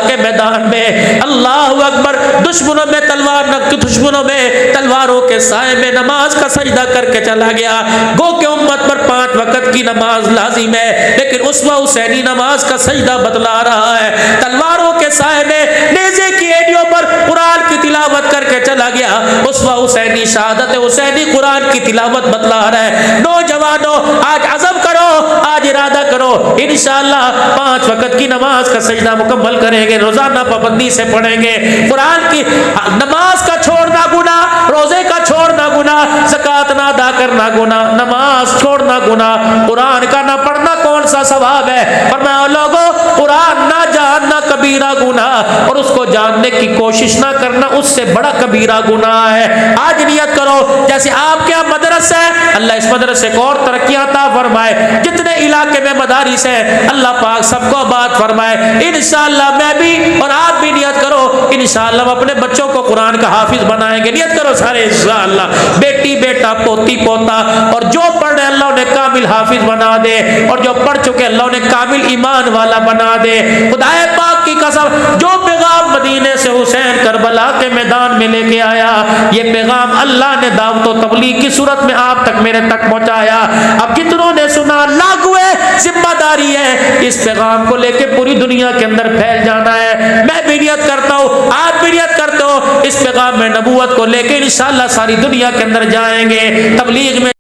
Speaker 1: کے میدان میں, اللہ اکبر, دشمنوں میں تلواروں کے سائے میں نماز کا سجدہ کر کے چلا گیا. گو کہ امت پر 5 وقت کی نماز لازم ہے, لیکن اسوہ حسینی نماز کا سجدہ بتلا رہا ہے. تلواروں کے سائے میں نیزے کی ایڑیوں پر قرآن کی تلاوت کر کے چلا گیا. اسوہ حسینی, شہادت حسینی قرآن کی تلاوت بتلا رہا ہے. نوجوانوں آج عزم کرو, آج ارادہ کرو, انشاءاللہ 5 وقت کی نماز کا سجدہ مکمل کریں گے, روزانہ پابندی سے پڑھیں گے. قرآن کی نماز کا چھوڑنا گناہ, روزے کا چھوڑنا گناہ, زکوٰۃ نہ ادا کرنا گناہ, نماز چھوڑنا گناہ, قرآن کا نہ پڑھنا کون سا ثواب ہے. فرمایا لوگوں, قرآن نہ جاننا کبیرہ گناہ, اور اس کو جاننے کی کوشش نہ کرنا اس سے بڑا کبیرہ گناہ ہے. آج نیت کرو جیسے آپ کے یہاں مدرسہ ہے, اللہ اس مدرسے کو اور ترقیاں عطا فرمائے. جتنے علاقے میں مدارس ہیں اللہ پاک سب کو آباد فرمائے. انشاءاللہ میں بھی اور آپ بھی نیت کرو, انشاءاللہ ہم اپنے بچوں کو قرآن کا حافظ بنائیں گے. نیت کرو سارے انشاءاللہ, بیٹی بیٹا پوتی پوتا, اور جو پڑھ رہے اللہ انہیں کامل حافظ بنا دے, اور جو پڑھ چکے اللہ انہیں کامل ایمان والا بنا دے. خدائے پاک کی قسم, جو پیغام مدینے سے حسین کربلا کے میدان میں لے کے آیا, یہ پیغام اللہ نے دعوت و تبلیغ کی صورت میں آپ تک میرے تک پہنچایا. اب جتنوں نے سنا لاگو ہے, ذمہ داری ہے اس پیغام کو لے کے پوری دنیا کے اندر پھیل جانا ہے. میں بھی نیت کرتا ہوں, آپ بھی نیت کرتے ہو, اس پیغام میں نبوت کو لے کے انشاءاللہ ساری دنیا کے اندر جائیں گے, تبلیغ میں